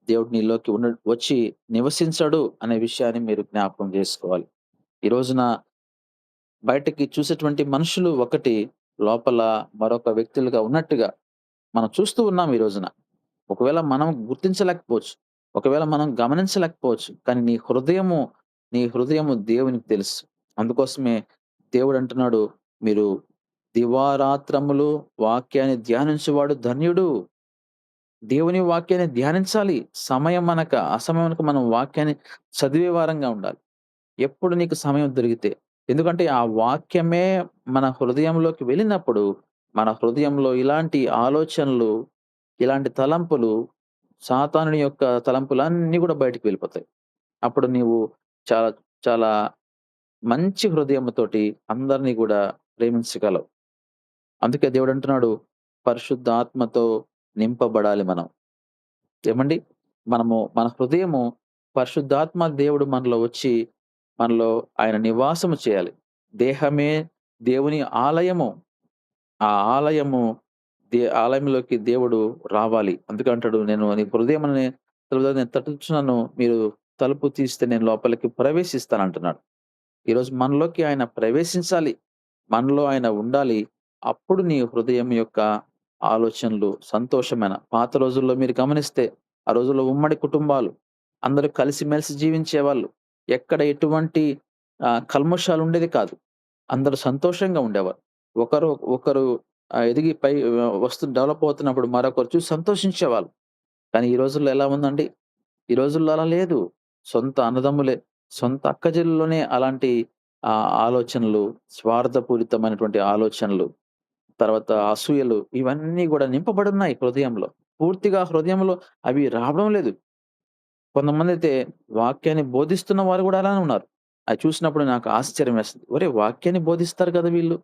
దేవుడు నీలోకి వచ్చి నివసించడు అనే విషయాన్ని మీరు జ్ఞాపకం జేసుకోవాలి. ఈ రోజున బయటకి చూసేటువంటి మనుషులు ఒకటి, లోపల మరొక వ్యక్తులుగా ఉన్నట్టుగా మనం చూస్తూ ఉన్నాం ఈ రోజున. ఒకవేళ మనం గుర్తించలేకపోవచ్చు. ఒకవేళ మనం గమనించలేకపోవచ్చు. కానీ నీ హృదయము దేవునికి తెలుసు. అందుకోసమే దేవుడంటున్నాడు, మీరు దివారాత్రములు వాక్యాన్ని ధ్యానించువాడు ధన్యుడు. దేవుని వాక్యాన్ని ధ్యానించాలి. సమయం అనక, అసమయమనక మనం వాక్యాన్ని చదివే వారంగా ఉండాలి. ఎప్పుడు నీకు సమయం దొరికితే. ఎందుకంటే ఆ వాక్యమే మన హృదయంలోకి వెళ్ళినప్పుడు, మన హృదయంలో ఇలాంటి ఆలోచనలు, ఇలాంటి తలంపులు, సాతానుని యొక్క తలంపులన్నీ గూడా బయటికి వెళ్ళిపోతాయి. అప్పుడు నీవు చాలా, చాలా మంచి హృదయముతోటి అందరిని గూడా ప్రేమించగలవు. అందుకే దేవుడంటున్నాడు, పరిశుద్ధాత్మతో నింపబడాలి మనం. ఏమండి? మన హృదయము పరిశుద్ధాత్మ దేవుడు మనలో వచ్చి, మనలో ఆయన నివాసము చేయాలి. దేహమే దేవుని ఆలయము. ఆ ఆలయంలోకి దేవుడు రావాలి. అందుకే అంటాడు, "నేను నీ హృదయమనే తలుపు నేను తట్టుచున్నాను. మీరు తలుపు తీస్తే నేను లోపలికి ప్రవేశిస్తానంటున్నాడు." ఈరోజు మనలోకి ఆయన ప్రవేశించాలి. మనలో ఆయన ఉండాలి. అప్పుడు నీ హృదయం యొక్క ఆలోచనలు సంతోషమైన పాత రోజుల్లో మీరు గమనిస్తే, ఆ రోజుల్లో ఉమ్మడి కుటుంబాలు. అందరూ కలిసిమెలిసి జీవించేవాళ్ళు. ఎక్కడ ఎటువంటి కల్మషాలుండేది కాదు. అందరూ సంతోషంగా ఉండేవారు. ఒకరు ఒకరు ఎదిగి డెవలప్ అవుతున్నప్పుడు మరొకరు చూసి సంతోషించేవాళ్ళు. కానీ ఈ రోజుల్లో ఎలా ఉందండి? ఈ రోజుల్లో అలా లేదు. సొంత అన్నదమ్ములే, సొంత అక్కచెల్లెల్లోనే అలాంటి ఆలోచనలు, స్వార్థపూరితమైనటువంటి ఆలోచనలు, తర్వాత అసూయలు ఇవన్నీ గూడా నింపబడున్నాయి హృదయంలో. పూర్తిగా హృదయంలో అవి రావడం లేదు. కొంతమందైతే వాక్యాన్ని బోధిస్తున్న వారు గూడా అలానే ఉన్నారు. అది చూసినప్పుడు నాకు ఆశ్చర్యం వేస్తది. ఒరేయ్! వాక్యాన్ని బోధిస్తారు కదా వీళ్ళు.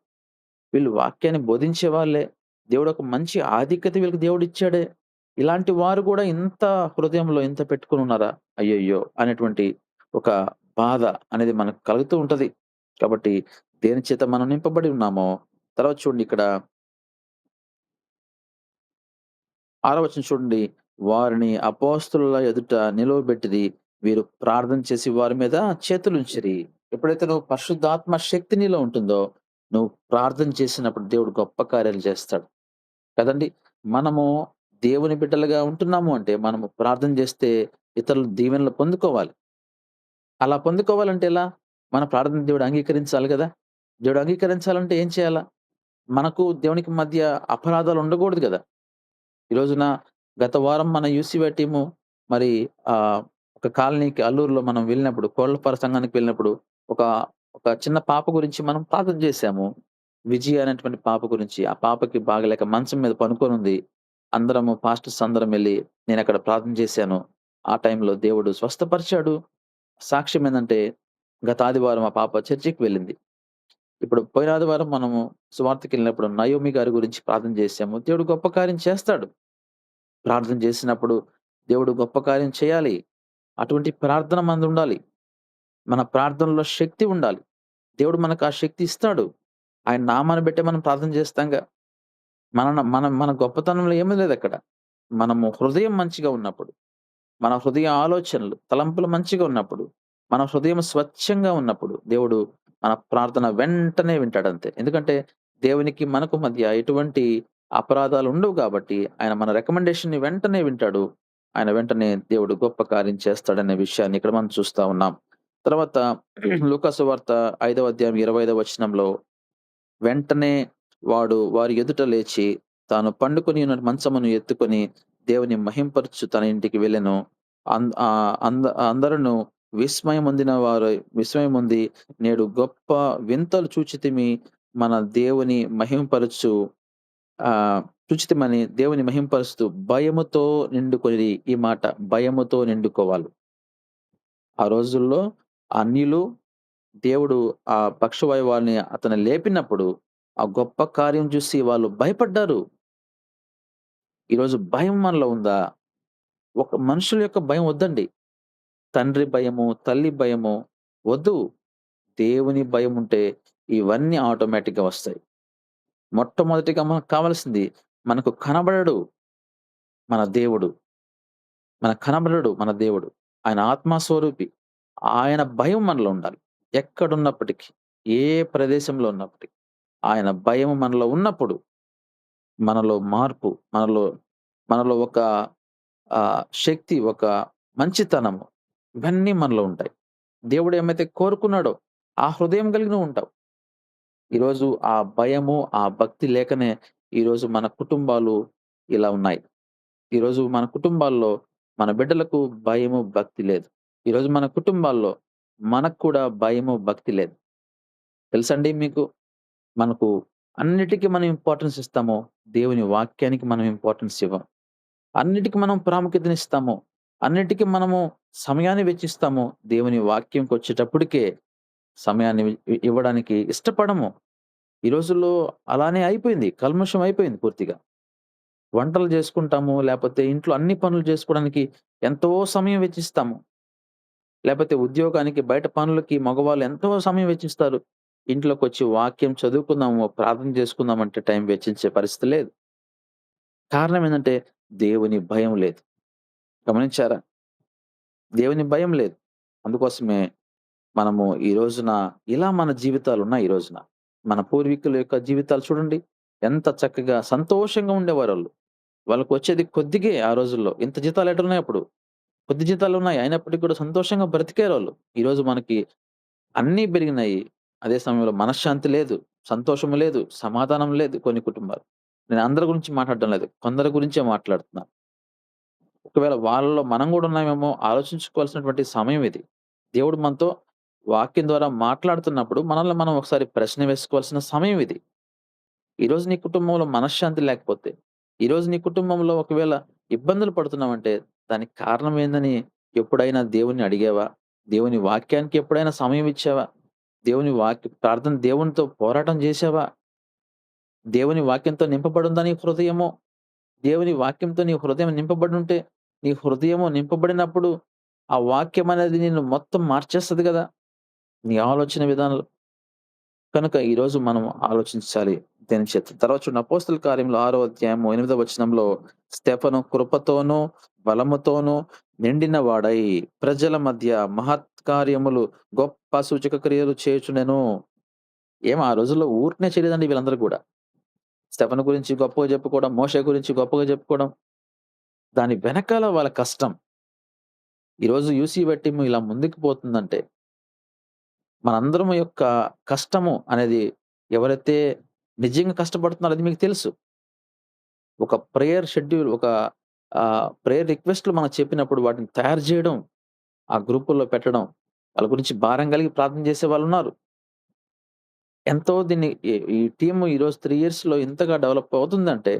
వీళ్ళు వాక్యాన్ని బోధించే వాళ్ళే. దేవుడు ఒక మంచి ఆధిక్యత వీళ్ళకి దేవుడిచ్చాడే. ఇలాంటి వారు కూడా ఇంత హృదయంలో ఇంత పెట్టుకొనున్నారా? అయ్యయ్యో! అనేటువంటి ఒక బాధ అనేది మనకు కలుగుతూ ఉంటది. కాబట్టి దేని చేత మనం నింపబడి ఉన్నామో, తర్వాత చూడండి ఇక్కడ 6వ వచనం చూడండి. వారిని అపోస్తలుల ఎదుట నిలువబెట్టిరి. వీరు ప్రార్థన చేసి వారి మీద చేతులుంచిరి. ఎప్పుడైతే నువ్వు పరిశుద్ధాత్మ శక్తి నీలో ఉంటుందో, నువ్వు ప్రార్థన చేసినప్పుడు దేవుడు గొప్ప కార్యాలు చేస్తాడు. కదండీ! మనము దేవుని బిడ్డలుగా ఉంటున్నాము అంటే, మనము ప్రార్థన చేస్తే ఇతరులు దీవెనలు పొందుకోవాలి. అలా పొందుకోవాలంటే ఎలా? మన ప్రార్థన దేవుడు అంగీకరించాలి గదా! దేవుడు అంగీకరించాలంటే ఏం చేయాలా? మనకు దేవునికి మధ్య అపరాధాలు ఉండకూడదు గదా! ఈ రోజున గత వారం మన యూసీవై టీము మరి ఒక కాలనీకి అల్లూరులో మనం వెళ్ళినప్పుడు, కోళ్లపార సంఘానికి వెళ్ళినప్పుడు ఒక, ఒక చిన్న పాప గురించి మనం ప్రార్థన చేశాము. విజయ అనేటువంటి పాప గురించి. ఆ పాపకి బాగాలేక మంచం మీద పనుకోనుంది. అందరము పాస్టర్స్ అందరం వెళ్లి నేనక్కడ ప్రార్థన చేశాను. ఆ టైంలో దేవుడు స్వస్థపరిచాడు. సాక్ష్యం ఏందంటే గత ఆదివారం ఆ పాప చర్చికి వెళ్ళింది. ఇప్పుడు పోయిన ఆదివారం మనము సువార్తకెళ్ళినప్పుడు నయోమి గారి గురించి ప్రార్థన చేశాము. దేవుడు గొప్ప కార్యం చేస్తాడు. ప్రార్థన చేసినప్పుడు దేవుడు గొప్ప కార్యం చేయాలి. అటువంటి ప్రార్థన మనదుండాలి. మన ప్రార్థనలో శక్తి ఉండాలి. దేవుడు మనకు ఆ శక్తి ఇస్తాడు. ఆయన నామాన్ని బట్టే మనం ప్రార్థన చేస్తాంగా. మన గొప్పతనంలో ఏమీ లేదక్కడ. మనము హృదయం మంచిగా ఉన్నప్పుడు, మన హృదయ ఆలోచనలు, తలంపులు మంచిగా ఉన్నప్పుడు, మన హృదయం స్వచ్ఛంగా ఉన్నప్పుడు, దేవుడు మన ప్రార్థన వెంటనే వింటాడంతే. ఎందుకంటే, దేవునికి మనకు మధ్య ఎటువంటి అపరాధాలు ఉండవు గాబట్టి, ఆయన మన రికమెండేషన్‌ని వెంటనే వింటాడు. ఆయన వెంటనే దేవుడు గొప్ప కార్యం చేస్తాడనే విషయాన్ని ఇక్కడ మనం చూస్తా ఉన్నాం. తర్వాత లూకా సువార్త 5వ అధ్యాయం 25వ వచనంలో వెంటనే వారి ఎదుట లేచి, తాను పండుకొని ఉన్న మంచమును ఎత్తుకొని దేవుని మహింపరచు తన ఇంటికి వెళ్ళెను. అందరును విస్మయమొంది నేడు గొప్ప వింతలు చూచితిమి. మన దేవుని మహింపరచు చూచితిమని దేవుని మహింపరుస్తూ భయముతో నిండుకొనిరి. ఈ మాట భయముతో నిండుకోవాలి. ఆ రోజుల్లో అన్యులు దేవుడు ఆ పక్షవాయువుని అతను లేపినప్పుడు, ఆ గొప్ప కార్యం చూసి వాళ్ళు భయపడ్డారు. ఈరోజు భయం మనలో ఉందా? ఒక మనుషుల యొక్క భయం వద్దండి. తండ్రి భయము, తల్లి భయము వద్దు. దేవుని భయముంటే ఇవన్నీ ఆటోమేటిక్‌గా వస్తాయి. మొట్టమొదటిగా మనకు కావాల్సింది మనకు కనబడడు మన దేవుడు. మనకు కనబడడు మన దేవుడు. ఆయన ఆత్మ స్వరూపి. ఆయన భయం మనలో ఉండాలి. ఎక్కడున్నప్పటికీ, ఏ ప్రదేశంలో ఉన్నప్పటికీ. ఆయన భయం మనలో ఉన్నప్పుడు, మనలో మార్పు, మనలో ఒక శక్తి, ఒక మంచితనము ఇవన్నీ మనలో ఉంటాయి. దేవుడు ఏమైతే కోరుకున్నాడో, ఆ హృదయం కలిగి నువ్వుంటావు. ఈరోజు ఆ భయము, ఆ భక్తి లేకనే ఈరోజు మన కుటుంబాలు ఇలా ఉన్నాయి. ఈరోజు మన కుటుంబాల్లో మన బిడ్డలకు భయము, భక్తి లేదు. ఈరోజు మన కుటుంబాల్లో మనకు కూడా భయము, భక్తి లేదు. తెలుసండి మీకు? మనకు అన్నిటికి మనం ఇంపార్టెన్స్ ఇస్తాము. దేవుని వాక్యానికి మనం ఇంపార్టెన్స్ ఇవ్వం. అన్నిటికి మనం ప్రాముఖ్యతనిస్తాము. అన్నిటికి మనము సమయాన్ని వెచ్చిస్తాము. దేవుని వాక్యంకొచ్చేటప్పటికే సమయాన్ని ఇవ్వడానికి ఇష్టపడము. ఈ రోజుల్లో అలానే అయిపోయింది. కల్మషం అయిపోయింది పూర్తిగా. వంటలు చేసుకుంటాము. లేపోతే ఇంట్లో అన్ని పనులు చేసుకోవడానికి ఎంతో సమయం వెచ్చిస్తాము. లేపోతే ఉద్యోగానికి, బయట పనులకి మగవాళ్ళు ఎంతో సమయం వెచ్చిస్తారు. ఇంట్లోకొచ్చి వాక్యం చదువుకుందాము, ప్రార్థన చేసుకుందామంటే టైం వెచ్చించే పరిస్థితి లేదు. కారణం ఏందంటే దేవుని భయం లేదు. గమనించారా? దేవుని భయం లేదు. అందుకోసమే మనము ఈ రోజున ఇలా మన జీవితాలున్నాయి ఈ రోజున. మన పూర్వీకుల యొక్క జీవితాలు చూడండి. ఎంత చక్కగా సంతోషంగా ఉండేవారాళ్ళు. వాళ్ళకొచ్చేది కొద్దిగే ఆ రోజుల్లో. ఇంత జీతాలు ఎటున్నాయి అప్పుడు? కొద్ది జీతాలున్నాయి. అయినప్పటికి కూడా సంతోషంగా బ్రతికారాళ్ళు. ఈరోజు మనకి అన్నీ పెరిగినాయి. అదే సమయంలో మనశ్శాంతి లేదు, సంతోషం లేదు, సమాధానం లేదు కొన్ని కుటుంబాలు. నేను అందరి గురించి మాట్లాడడం లేదు. కొందరి గురించే మాట్లాడుతున్నా. ఒకవేళ వాళ్ళలో మనం గూడా ఉన్నామేమో ఆలోచించుకోవాల్సినటువంటి సమయం ఇది. దేవుడు మనతో వాక్యం ద్వారా మాట్లాడుతున్నప్పుడు మనల్ని మనం ఒకసారి ప్రశ్న వేసుకోవాల్సిన సమయం ఇది. ఈరోజు నీ కుటుంబంలో మనశ్శాంతి లేకపోతే, ఈరోజు నీ కుటుంబంలో ఒకవేళ ఇబ్బందులు పడుతున్నావంటే దానికి కారణం ఏందని ఎప్పుడైనా దేవుడిని అడిగావా? దేవుని వాక్యానికి ఎప్పుడైనా సమయం ఇచ్చావా? దేవునితో పోరాటం చేశావా? దేవుని వాక్యంతో నింపబడుందా నీ హృదయము? దేవుని వాక్యంతో నీ హృదయం నింపబడుంటే, నీ హృదయము నింపబడినప్పుడు, ఆ వాక్యం అనేది నిన్ను మొత్తం మార్చేస్తది గదా! నీ ఆలోచన విధానాలు. కనుక ఈరోజు మనం ఆలోచించాలి దేని చేత. తర్వాత చూడండి అపోస్తల కార్యములు 6వ అధ్యాయము 8వ వచనంలో స్టెఫను కృపతోనూ, బలముతోనూ నిండిన వాడై ప్రజల మధ్య మహత్కార్యములు, గొప్ప సూచక క్రియలు చేయుచుండెను. ఆ రోజుల్లో ఊరికనే చేయలేదండి వీళ్ళందరూ గూడా. స్టెఫను గురించి గొప్పగా చెప్పుకోవడం, మోషే గురించి గొప్పగా చెప్పుకోవడం, దాని వెనకాల వాళ్ళ కష్టం. ఈరోజు యూసీ టీమ్ ఇలా ముందుకు పోతుందంటే, మనందరం యొక్క కష్టము అనేది ఎవరైతే నిజంగా కష్టపడుతున్నారో అది మీకు తెలుసు. ఒక ప్రేయర్ షెడ్యూల్ ఒక ప్రేయర్ రిక్వెస్ట్‌లు మనం చెప్పినప్పుడు వాటిని తయారు చేయడం, ఆ గ్రూపుల్లో పెట్టడం, వాళ్ళ గురించి భారం కలిగి ప్రార్థన చేసేవాళ్ళున్నారు. ఎంతో దీన్ని ఈ టీమ్ ఈరోజు 3 ఇయర్స్‌లో ఇంతగా డెవలప్ అవుతుందంటే,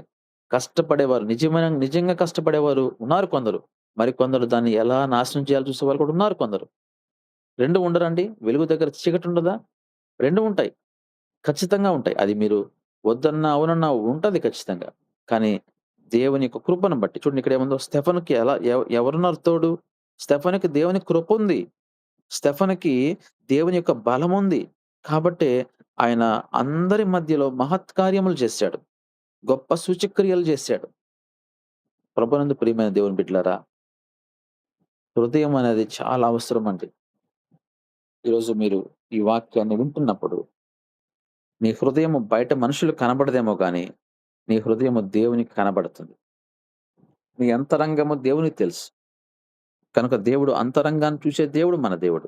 నిజంగా కష్టపడేవారు ఉన్నారు కొందరు. మరికొందరు దాన్ని ఎలా నాశనం చేయాలో చూసేవాళ్ళు కూడా ఉన్నారు కొందరు. 2 ఉండరండి? వెలుగు దగ్గర చీకటుండదా? 2 ఉంటాయి. ఖచ్చితంగా ఉంటాయి. అది మీరు వద్దన్నా, అవునన్నా ఉంటది ఖచ్చితంగా. కానీ దేవుని యొక్క కృపను బట్టి చూడండి ఇక్కడేముందో స్టెఫనుకి ఎలా ఎవరున్నారు తోడు? స్టెఫనుకి దేవుని కృపుంది. స్టెఫనుకి దేవుని యొక్క బలముంది. కాబట్టే ఆయన అందరి మధ్యలో మహత్కార్యములు చేశాడు. గొప్ప సూచక్రియలు చేశాడు. ప్రభునందు ప్రియమైన దేవుని బిడ్డలారా, హృదయం అనేది చాలా అవసరమండి. ఈరోజు మీరు ఈ వాక్యాన్ని వింటున్నప్పుడు, మీ హృదయము బయట మనుషులకు కనబడదేమో గానీ, నీ హృదయము దేవునికి కనబడుతుంది. నీ అంతరంగము దేవునికి తెలుసు. కనుక దేవుడు అంతరంగాన్ని చూసే దేవుడు మన దేవుడు.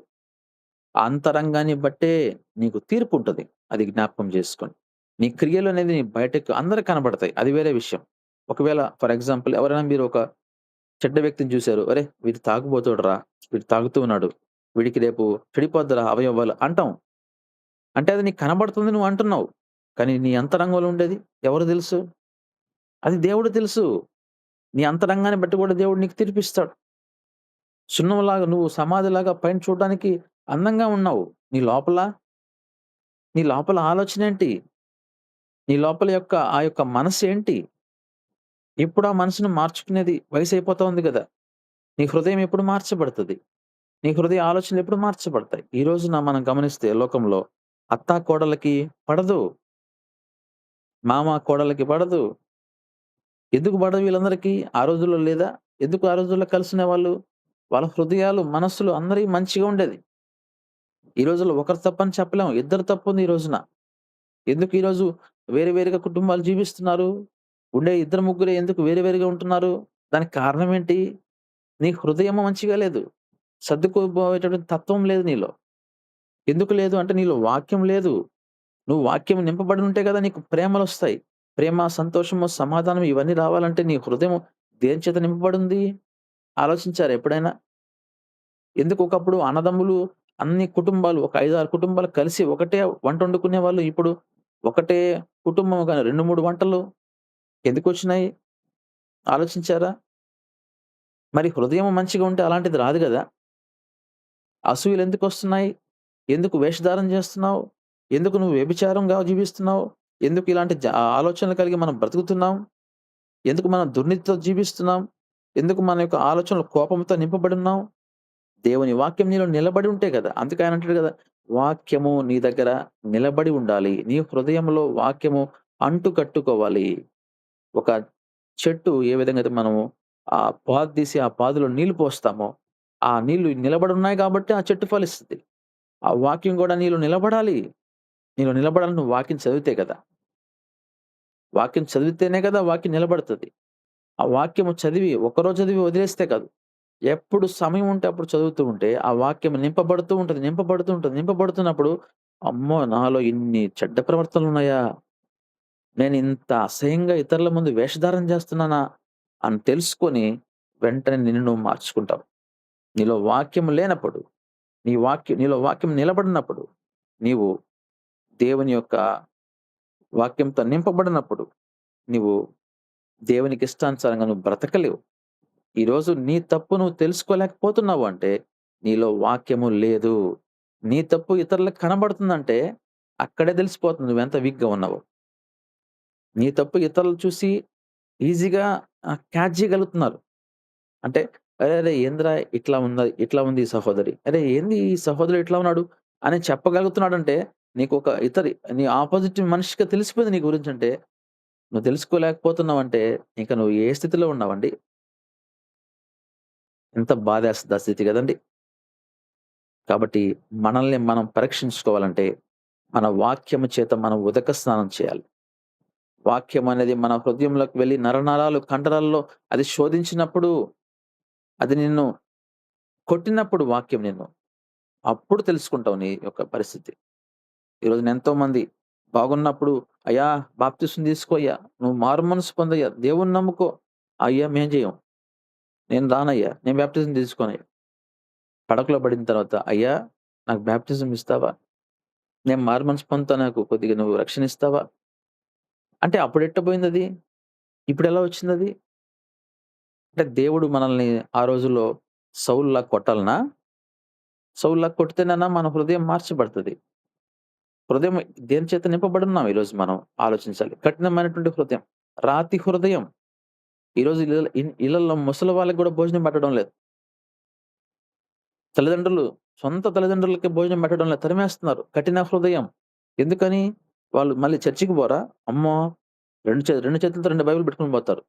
ఆ అంతరంగాన్ని బట్టే నీకు తీర్పుంటది. అది జ్ఞాపకం జేసుకోండి. నీ క్రియలనేది నీ బయటకు అందరికి కనబడతాయి. అది వేరే విషయం. ఒకవేళ ఫర్ ఎగ్జాంపుల్ ఎవరైనా మీరు ఒక చెడ్డ వ్యక్తిని చూసారు. "అరె! వీడు తాగుబోతోడురా. వీడు తాగుతూ ఉన్నాడు. వీడికి రేపు చెడిపోద్దిరా అవయవాలు" అంటాం. అంటే అది నీకు కనబడుతుంది నువ్వు అంటున్నావు. కానీ నీ అంతరంగంలో ఉండేది ఎవరు తెలుసు? అది దేవుడు తెలుసు. నీ అంతరంగాన్ని బట్టి కూడా దేవుడు నీకు తీర్పిస్తాడు. సున్నంలాగా నువ్వు సమాధిలాగా పైన చూడడానికి అందంగా ఉన్నావు. నీ నీ లోపల ఆలోచనేంటి? నీ లోపల ఆ యొక్క మనస్సేంటి? ఎప్పుడు ఆ మనసును మార్చుకునేది? వయసైపోతా ఉంది గదా! నీ హృదయం ఎప్పుడు మార్చబడతది? నీ హృదయ ఆలోచనలు ఎప్పుడు మార్చబడతాయి? ఈ రోజున మనం గమనిస్తే లోకంలో అత్తా, కోడళ్ళకి పడదు. మామ, కోడళ్ళకి పడదు. ఎందుకు పడదు వీళ్ళందరికీ? ఆ రోజుల్లో లేదా? ఎందుకు ఆ రోజుల్లో కలిసునేవాళ్ళు? వాళ్ళ హృదయాలు, మనస్సులు అందరియి మంచిగా ఉండేది. ఈ రోజుల్లో ఒకరు తప్పని చెప్పలేం. ఇద్దరు తప్పుంది ఈ రోజున. ఎందుకు ఈరోజు వేరు వేరుగా కుటుంబాలు జీవిస్తున్నారు? ఉండే ఇద్దరు ముగ్గురే ఎందుకు వేరు వేరుగా ఉంటున్నారు? దానికి కారణం ఏంటి? నీ హృదయము మంచిగా లేదు. సర్దుకోబోయేటటువంటి తత్వం లేదు నీలో. ఎందుకు లేదు అంటే నీలో వాక్యం లేదు. నువ్వు వాక్యం నింపబడి ఉంటే కదా నీకు ప్రేమలొస్తాయి. ప్రేమ, సంతోషము, సమాధానం ఇవన్నీ రావాలంటే నీ హృదయం దేని చేత నింపబడుంది? ఆలోచించారా ఎప్పుడైనా? ఎందుకు ఒకప్పుడు అన్నదమ్ములు అన్ని కుటుంబాలు ఒక 5, 6 కుటుంబాలు కలిసి ఒకటే వంటొండుకునేవాళ్ళు. ఇప్పుడు ఒకటే కుటుంబం గాని 2, 3 వంటలు ఎందుకొచ్చినాయి? ఆలోచించారా? మరి హృదయం మంచిగా ఉంటే అలాంటిది రాదు గదా! అసూయలెందుకొస్తున్నాయి? ఎందుకు వేషధారణ చేస్తున్నావు? ఎందుకు నువ్వు వ్యభిచారంగా జీవిస్తున్నావు? ఎందుకు ఇలాంటి ఆలోచనలు కలిగి మనం బ్రతుకుతున్నాం? ఎందుకు మనం దుర్నీతితో జీవిస్తున్నాం? ఎందుకు మన యొక్క ఆలోచనలు కోపంతో నింపబడున్నాం? దేవుని వాక్యం నీలో నిలబడి ఉంటే గదా! అందుకే ఆయన అంటాడు గదా! వాక్యము నీ దగ్గర నిలబడి ఉండాలి. నీ హృదయంలో వాక్యము అంటు కట్టుకోవాలి. ఒక చెట్టు ఏ విధంగా అయితే మనము పాదు తీసి ఆ పాదులో నీళ్లు పోస్తామో, ఆ నీళ్లు నిలబడున్నాయి కాబట్టి ఆ చెట్టు ఫలిస్తది. ఆ వాక్యం గూడా నీలో నిలబడాలి. నీలో నిలబడాలని నువ్వు వాక్యం చదివితే కదా! వాక్యం చదివితేనే కదా వాక్యం నిలబడతది. ఆ వాక్యము చదివి ఒక్కరోజు చదివి వదిలేస్తే కాదు. ఎప్పుడు సమయం ఉంటే అప్పుడు చదువుతూ ఉంటే, ఆ వాక్యం నింపబడుతూ ఉంటది. నింపబడుతూ ఉంటది. నింపబడుతున్నప్పుడు, అమ్మో! నాలో ఇన్ని చెడ్డ ప్రవర్తనలున్నాయా? నేనింత అసహ్యంగా ఇతరుల ముందు వేషధారణ చేస్తున్నానా? అని తెలుసుకొని, వెంటనే నిన్ను నువ్వు మార్చుకుంటావు. నీలో వాక్యం లేనప్పుడు, నీలో వాక్యం నిలబడినప్పుడు, నీవు దేవుని యొక్క వాక్యంతో నింపబడినప్పుడు, నీవు దేవునికి ఇష్టానుసారంగా నువ్వు బ్రతకలేవు. ఈరోజు నీ తప్పు నువ్వు తెలుసుకోలేకపోతున్నావు అంటే, నీలో వాక్యము లేదు. నీ తప్పు ఇతరులకు కనబడుతుందంటే అక్కడే తెలిసిపోతుంది నువ్వెంత వీక్‌గా ఉన్నావో. నీ తప్పు ఇతరులు చూసి ఈజీగా క్యాచ్ చేయగలుగుతున్నారు. అంటే "అరె! అరె! ఏందిరా ఇట్లా ఉంది ఈ సహోదరి. అరె! ఏంది ఈ సహోదరుడు ఇట్లా ఉన్నాడు" అని చెప్పగలుగుతున్నాడంటే నీకొక నీ అపోజిట్ మనిషికి తెలిసిపోయింది నీ గురించంటే, నువ్వు తెలుసుకోలేకపోతున్నావంటే ఇంక నువ్వు ఏ స్థితిలో ఉన్నావండి? ఎంత బాధేస్తది ఆ స్థితి గదండీ! కాబట్టి మనల్ని మనం పరీక్షించుకోవాలంటే మన వాక్యము చేత మనం ఉదక స్నానం చేయాలి. వాక్యం అనేది మన హృదయంలోకి వెళ్లి నరనరాలు, కండరాల్లో అది శోధించినప్పుడు, అది నిన్ను కొట్టినప్పుడు వాక్యం నిన్ను, అప్పుడు తెలుసుకుంటావు నీ యొక్క పరిస్థితి. ఈరోజున ఎంతోమంది బాగున్నప్పుడు, "అయ్యా! బాప్తిస్మం తీసుకో అయ్యా. నువ్వు మారుమనసు పొందయ్యా. దేవుడిని నమ్ముకో." "అయ్యా! మేము చేయం. నేను రానయ్యా. నేను బాప్తిజం తీసుకోనయ్యా." పడకలో పడిన తర్వాత, "అయ్యా! నాకు బాప్తిజం ఇస్తావా? నేను మారుమనసు పొందుతా. నాకు కొద్దిగా నువ్వు రక్షణ ఇస్తావా?" అంటే అప్పుడెట్ట పోయిందది? ఇప్పుడెలా వచ్చిందది? అంటే దేవుడు మనల్ని ఆ రోజుల్లో సౌలులా కొట్టాలనా? సౌలులా కొడితేనన్నా మన హృదయం మార్చబడతది. హృదయం దేని చేత నింపబడున్నాం ఈరోజు మనం ఆలోచించాలి. కఠినమైనటువంటి హృదయం. రాతి హృదయం. ఈరోజు ఇళ్ళల్లో ముసలి వాళ్ళకి గూడా భోజనం పెట్టడం లేదు. తల్లిదండ్రులు సొంత తల్లిదండ్రులకి భోజనం పెట్టడం లేదు. తరిమేస్తున్నారు. కఠిన హృదయం. ఎందుకని? వాళ్ళు మళ్ళీ చర్చికి పోరా? అమ్మో! 2 చేతులతో 2 బైబిల్ పెట్టుకొని పోతారు.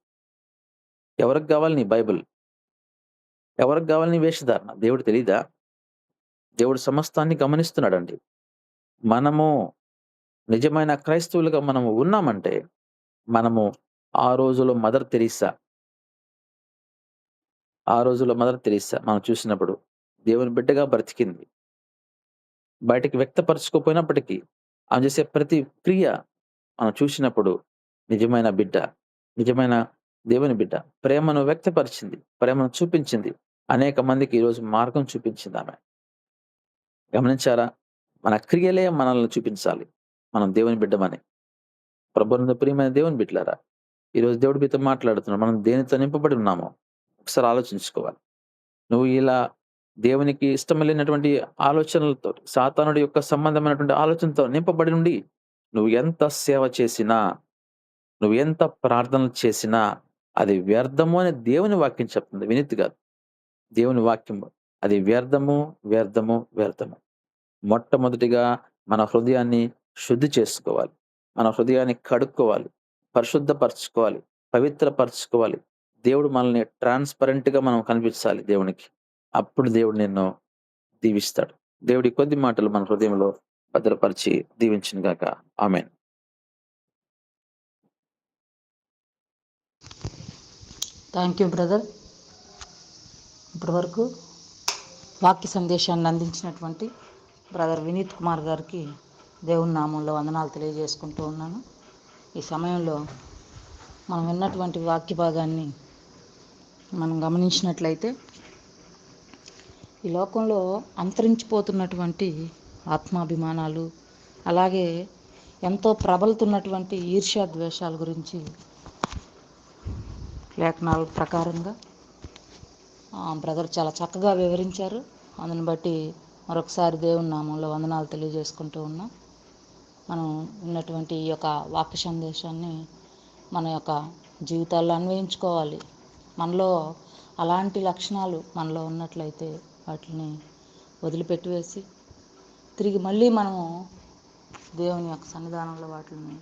ఎవరికి గావాలి నీ బైబిల్? ఎవరికి గావాలి నీ వేషధారణ? దేవుడు తెలీదా? దేవుడు సమస్తాన్ని గమనిస్తున్నాడండి. మనము నిజమైన క్రైస్తవులుగా మనము ఉన్నామంటే, మనము ఆ రోజుల్లో మదర్ తెరీసా మనం చూసినప్పుడు దేవుని బిడ్డగా బ్రతికింది. బయటికి వ్యక్తపరచుకోకపోయినప్పటికీ, ఆమె చేసే ప్రతి క్రియ మనం చూసినప్పుడు నిజమైన బిడ్డ, నిజమైన దేవుని బిడ్డ. ప్రేమను వ్యక్తపరిచింది. ప్రేమను చూపించింది. అనేక మందికి ఈరోజు మార్గం చూపించిందామె. గమనించారా? మన క్రియలే మనల్ని చూపించాలి. మనం దేవుని బిడ్డమని. ప్రభువునందు ప్రియమైన దేవుని బిడ్డలారా, ఈరోజు దేవుడు మీతో మాట్లాడుతున్నాడు. మనం దేనితో నింపబడి ఉన్నామో ఒకసారి ఆలోచించుకోవాలి. నువ్వు ఇలా దేవునికి ఇష్టం లేనటువంటి ఆలోచనలతో, సాతానుడి యొక్క సంబంధమైనటువంటి ఆలోచనతో నింపబడి ఉండి, నువ్వు ఎంత సేవ చేసినా, నువ్వు ఎంత ప్రార్థనలు చేసినా, అది వ్యర్థము అని దేవుని వాక్యం చెప్తుంది. వినీత్ గాదు. దేవుని వాక్యము. అది వ్యర్థము, వ్యర్థము, వ్యర్థము. మొట్టమొదటిగా మన హృదయాన్ని శుద్ధి చేసుకోవాలి. మన హృదయాన్ని కడుక్కోవాలి. పరిశుద్ధపరచుకోవాలి. పవిత్రపరచుకోవాలి. దేవుడు మనల్ని ట్రాన్స్‌పరెంట్‌గా మనం కనిపించాలి దేవునికి. అప్పుడు దేవుడు నిన్ను దీవిస్తాడు. దేవుడి కొద్ది మాటలు మన హృదయంలో భద్రపరిచి దీవించును గాక. ఆమేన్. Thank you brother. ఇప్పటి వరకు వాక్య సందేశాన్ని అందించినటువంటి బ్రదర్ వినీత్ కుమార్ గారికి దేవుని నామంలో వందనాలు తెలియజేసుకుంటూ ఉన్నాను. ఈ సమయంలో మనం విన్నటువంటి వాక్య భాగాన్ని మనం గమనించినట్లయితే, ఈ లోకంలో అంతరించిపోతున్నటువంటి ఆత్మాభిమానాలు, అలాగే ఎంతో ప్రబలుతున్నటువంటి ఈర్ష్యా ద్వేషాల గురించి లేఖనాల ప్రకారంగా బ్రదర్ చాలా చక్కగా వివరించారు. అందుని బట్టి మరొకసారి దేవుని నామంలో వందనాలు తెలియజేసుకుంటూ ఉన్నాం. మనం విన్నటువంటి ఈ యొక్క వాక్య సందేశాన్ని మన యొక్క జీవితాల్లో అన్వయించుకోవాలి. మనలో అలాంటి లక్షణాలు మనలో ఉన్నట్లయితే వాటిని వదిలిపెట్టివేసి తిరిగి మళ్ళీ మనము దేవుని యొక్క సన్నిధానంలో వాటిని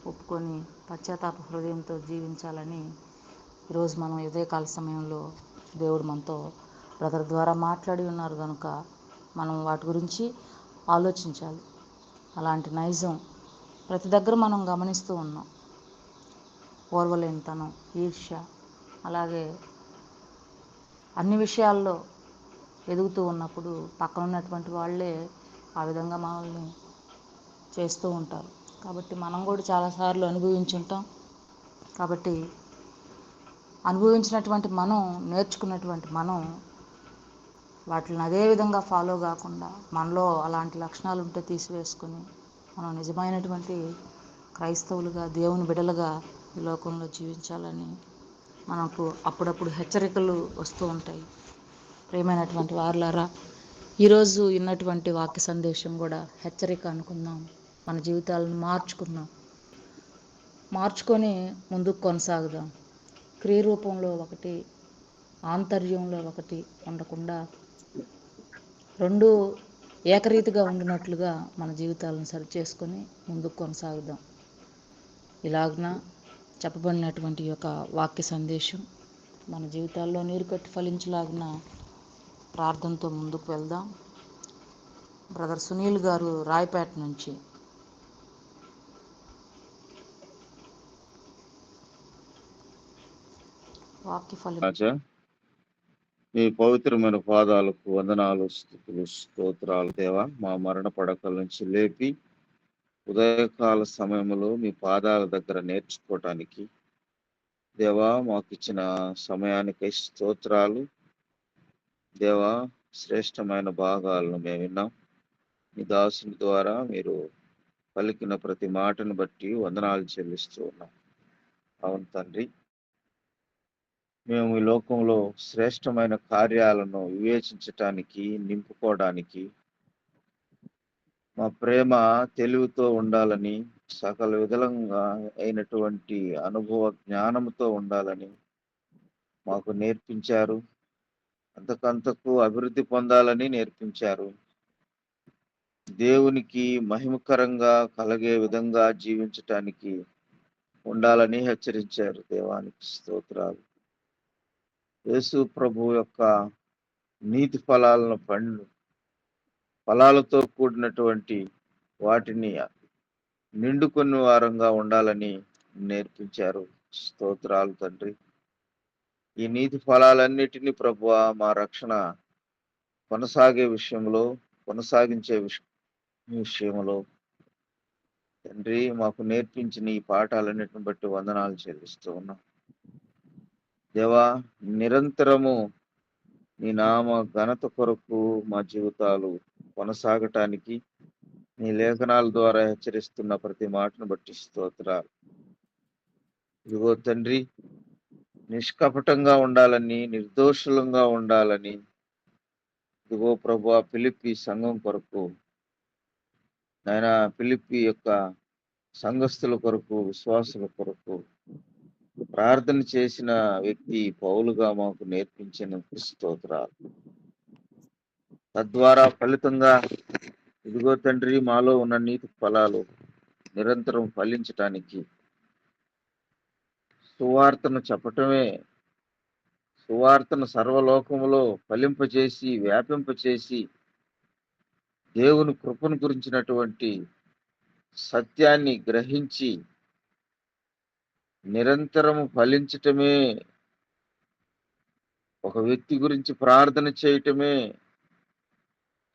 ఒప్పుకొని పశ్చాత్తాప హృదయంతో జీవించాలని ఈరోజు మనం ఉదయకాల సమయంలో దేవుడు మనతో బ్రదర్ ద్వారా మాట్లాడి ఉన్నారు కనుక మనం వాటి గురించి ఆలోచించాలి. అలాంటి నైజం ప్రతి దగ్గర మనం గమనిస్తూ ఉన్నాం. ఓర్వలేనితనం, ఈర్ష్య, అలాగే అన్ని విషయాల్లో ఎదుగుతూ ఉన్నప్పుడు పక్కన ఉన్నటువంటి వాళ్ళే ఆ విధంగా మనల్ని చేస్తూ ఉంటారు. కాబట్టి మనం కూడా చాలాసార్లు అనుభవించుంటాం. కాబట్టి అనుభవించినటువంటి మనం, నేర్చుకున్నటువంటి మనం వాటిని అదే విధంగా ఫాలో కాకుండా మనలో అలాంటి లక్షణాలు ఉంటే తీసివేసుకొని మనం నిజమైనటువంటి క్రైస్తవులుగా, దేవుని బిడ్డలుగా ఈ లోకంలో జీవించాలని మనకు అప్పుడప్పుడు హెచ్చరికలు వస్తూ ఉంటాయి. ప్రియమైనటువంటి వారులారా, ఈరోజు విన్నటువంటి వాక్య సందేశం కూడా హెచ్చరిక అనుకుందాం. మన జీవితాలను మార్చుకొని ముందుకు కొనసాగుదాం. క్రియ రూపంలో ఒకటి, ఆంతర్యంలో ఒకటి ఉండకుండా రెండు ఏకరీతిగా ఉండినట్లుగా మన జీవితాలను సరిచేసుకొని ముందుకు కొనసాగుదాం. ఇలాగున చెప్పబడినటువంటి యొక్క వాక్య సందేశం మన జీవితాల్లో నీరు కట్టి ఫలించలాగిన ప్రార్థనతో ముందుకు వెళ్దాం. బ్రదర్ సునీల్ గారు రాయపేట నుంచి. వాక్య ఫలి రాజా, మీ పవిత్రమైన పాదాలకు వందనాలు, స్తుతులు, స్తోత్రాలు దేవా. మా మరణ పడకల నుంచి లేపి ఉదయకాల సమయంలో మీ పాదాల దగ్గర నేర్చుకోవటానికి దేవా మాకు ఇచ్చిన సమయానికి స్తోత్రాలు దేవా. శ్రేష్టమైన భాగాలను మేము విన్నాం. మీ దాసుని ద్వారా మీరు పలికిన ప్రతి మాటను బట్టి వందనాలు చెల్లిస్తూ ఉన్నాం. అవును తండ్రి, మేము ఈ లోకంలో శ్రేష్టమైన కార్యాలను వివేచించటానికి, నింపుకోవడానికి మా ప్రేమ తెలివితో ఉండాలని, సకల విధంగా అయినటువంటి అనుభవ జ్ఞానంతో ఉండాలని మాకు నేర్పించారు. అంతకంతకు అభివృద్ధి పొందాలని నేర్పించారు. దేవునికి మహిమకరంగా కలిగే విధంగా జీవించటానికి ఉండాలని హెచ్చరించారు. దేవానికి స్తోత్రాలు. యేసు ప్రభు యొక్క నీతి ఫలాలతో కూడినటువంటి వాటిని నిండుకొని వారంగా ఉండాలని నేర్పించారు. స్తోత్రాలు తండ్రి. ఈ నీతి ఫలాలన్నిటినీ ప్రభువా మా రక్షణ కొనసాగించే విషయంలో తండ్రి మాకు నేర్పించిన ఈ పాఠాలన్నిటిని బట్టి వందనాలు చెల్లిస్తూ ఉన్నాం. దేవా, నిరంతరము నీ నామ ఘనత కొరకు మా జీవితాలు కొనసాగటానికి నీ లేఖనాల ద్వారా హెచ్చరిస్తున్న ప్రతి మాటను బట్టి స్తోత్రాలు. ఇదిగో తండ్రి, నిష్కపటంగా ఉండాలని, నిర్దోషులంగా ఉండాలని ఇదిగో ప్రభువా ఫిలిప్పీ సంఘం కొరకు నాయన, ఫిలిప్పీ యొక్క సంఘస్థుల కొరకు, విశ్వాసుల కొరకు ప్రార్థన చేసిన వ్యక్తి పౌలుగా మాకు నేర్పించిన స్తోత్రాలు. తద్వారా ఫలితంగా ఇదిగో తండ్రి, మాలో ఉన్న నీతి ఫలాలు నిరంతరం ఫలించటానికి సువార్తను చెప్పటమే, సువార్తను సర్వలోకములో ఫలింపచేసి వ్యాపింపచేసి దేవుని కృపను గురించినటువంటి సత్యాన్ని గ్రహించి నిరంతరము ఫలించటమే, ఒక వ్యక్తి గురించి ప్రార్థన చేయటమే,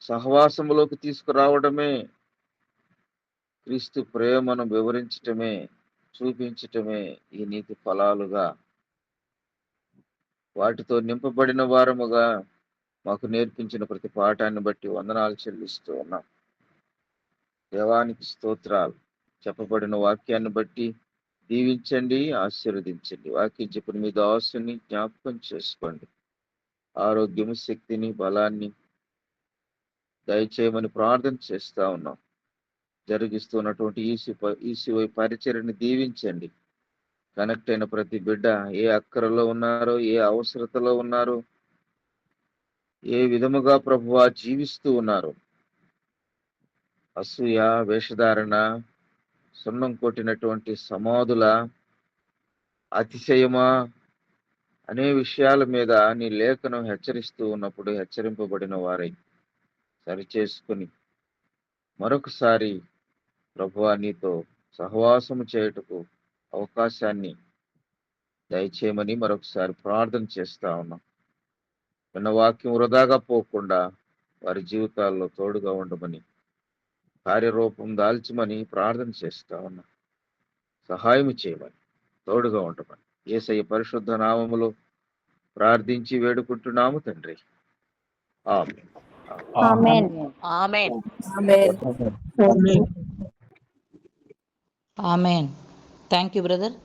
సహవాసములోకి తీసుకురావడమే, క్రీస్తు ప్రేమను వివరించటమే, చూపించటమే ఈ నీతి ఫలాలుగా వాటితో నింపబడిన వారముగా మాకు నేర్పించిన ప్రతి పాఠాన్ని బట్టి వందనాలు చెల్లిస్తూ ఉన్నాం. దేవానికి స్తోత్రాలు. చెప్పబడిన వాక్యాన్ని బట్టి దీవించండి, ఆశీర్వదించండి. వాక్యం చెప్పిన మీ దాసుని జ్ఞాపకం చేసుకోండి. ఆరోగ్యము, శక్తిని, బలాన్ని దయచేయమని ప్రార్థన చేస్తా ఉన్నాం. జరిగిస్తున్నటువంటి ఈసీవై పరిచర్ని దీవించండి. కనెక్ట్ అయిన ప్రతి బిడ్డ ఏ అక్కరలో ఉన్నారో, ఏ అవసరతలో ఉన్నారో, ఏ విధముగా ప్రభువా జీవిస్తూ ఉన్నారు, అసూయ, వేషధారణ, సున్నం కొట్టినటువంటి సమాధుల, అతిశయమా అనే విషయాల మీద నీ లేఖనం హెచ్చరిస్తూ ఉన్నప్పుడు హెచ్చరింపబడిన వారై సరిచేసుకుని మరొకసారి ప్రభువా నీతో సహవాసము చేయుటకు అవకాశాన్ని దయచేయమని మరొకసారి ప్రార్థన చేస్తా ఉన్నాం. విన్న వాక్యం వృధాగా పోకుండా వారి జీవితాల్లో తోడుగా ఉండమని, కార్యరూపం దాల్చమని ప్రార్థన చేస్తా ఉన్నాం. సహాయం చేయమని, తోడుగా ఉండమని యేసయ్య పరిశుద్ధ నామములో ప్రార్థించి వేడుకుంటున్నాము తండ్రి. Amen. Amen. Amen. Amen. Amen. Thank you brother.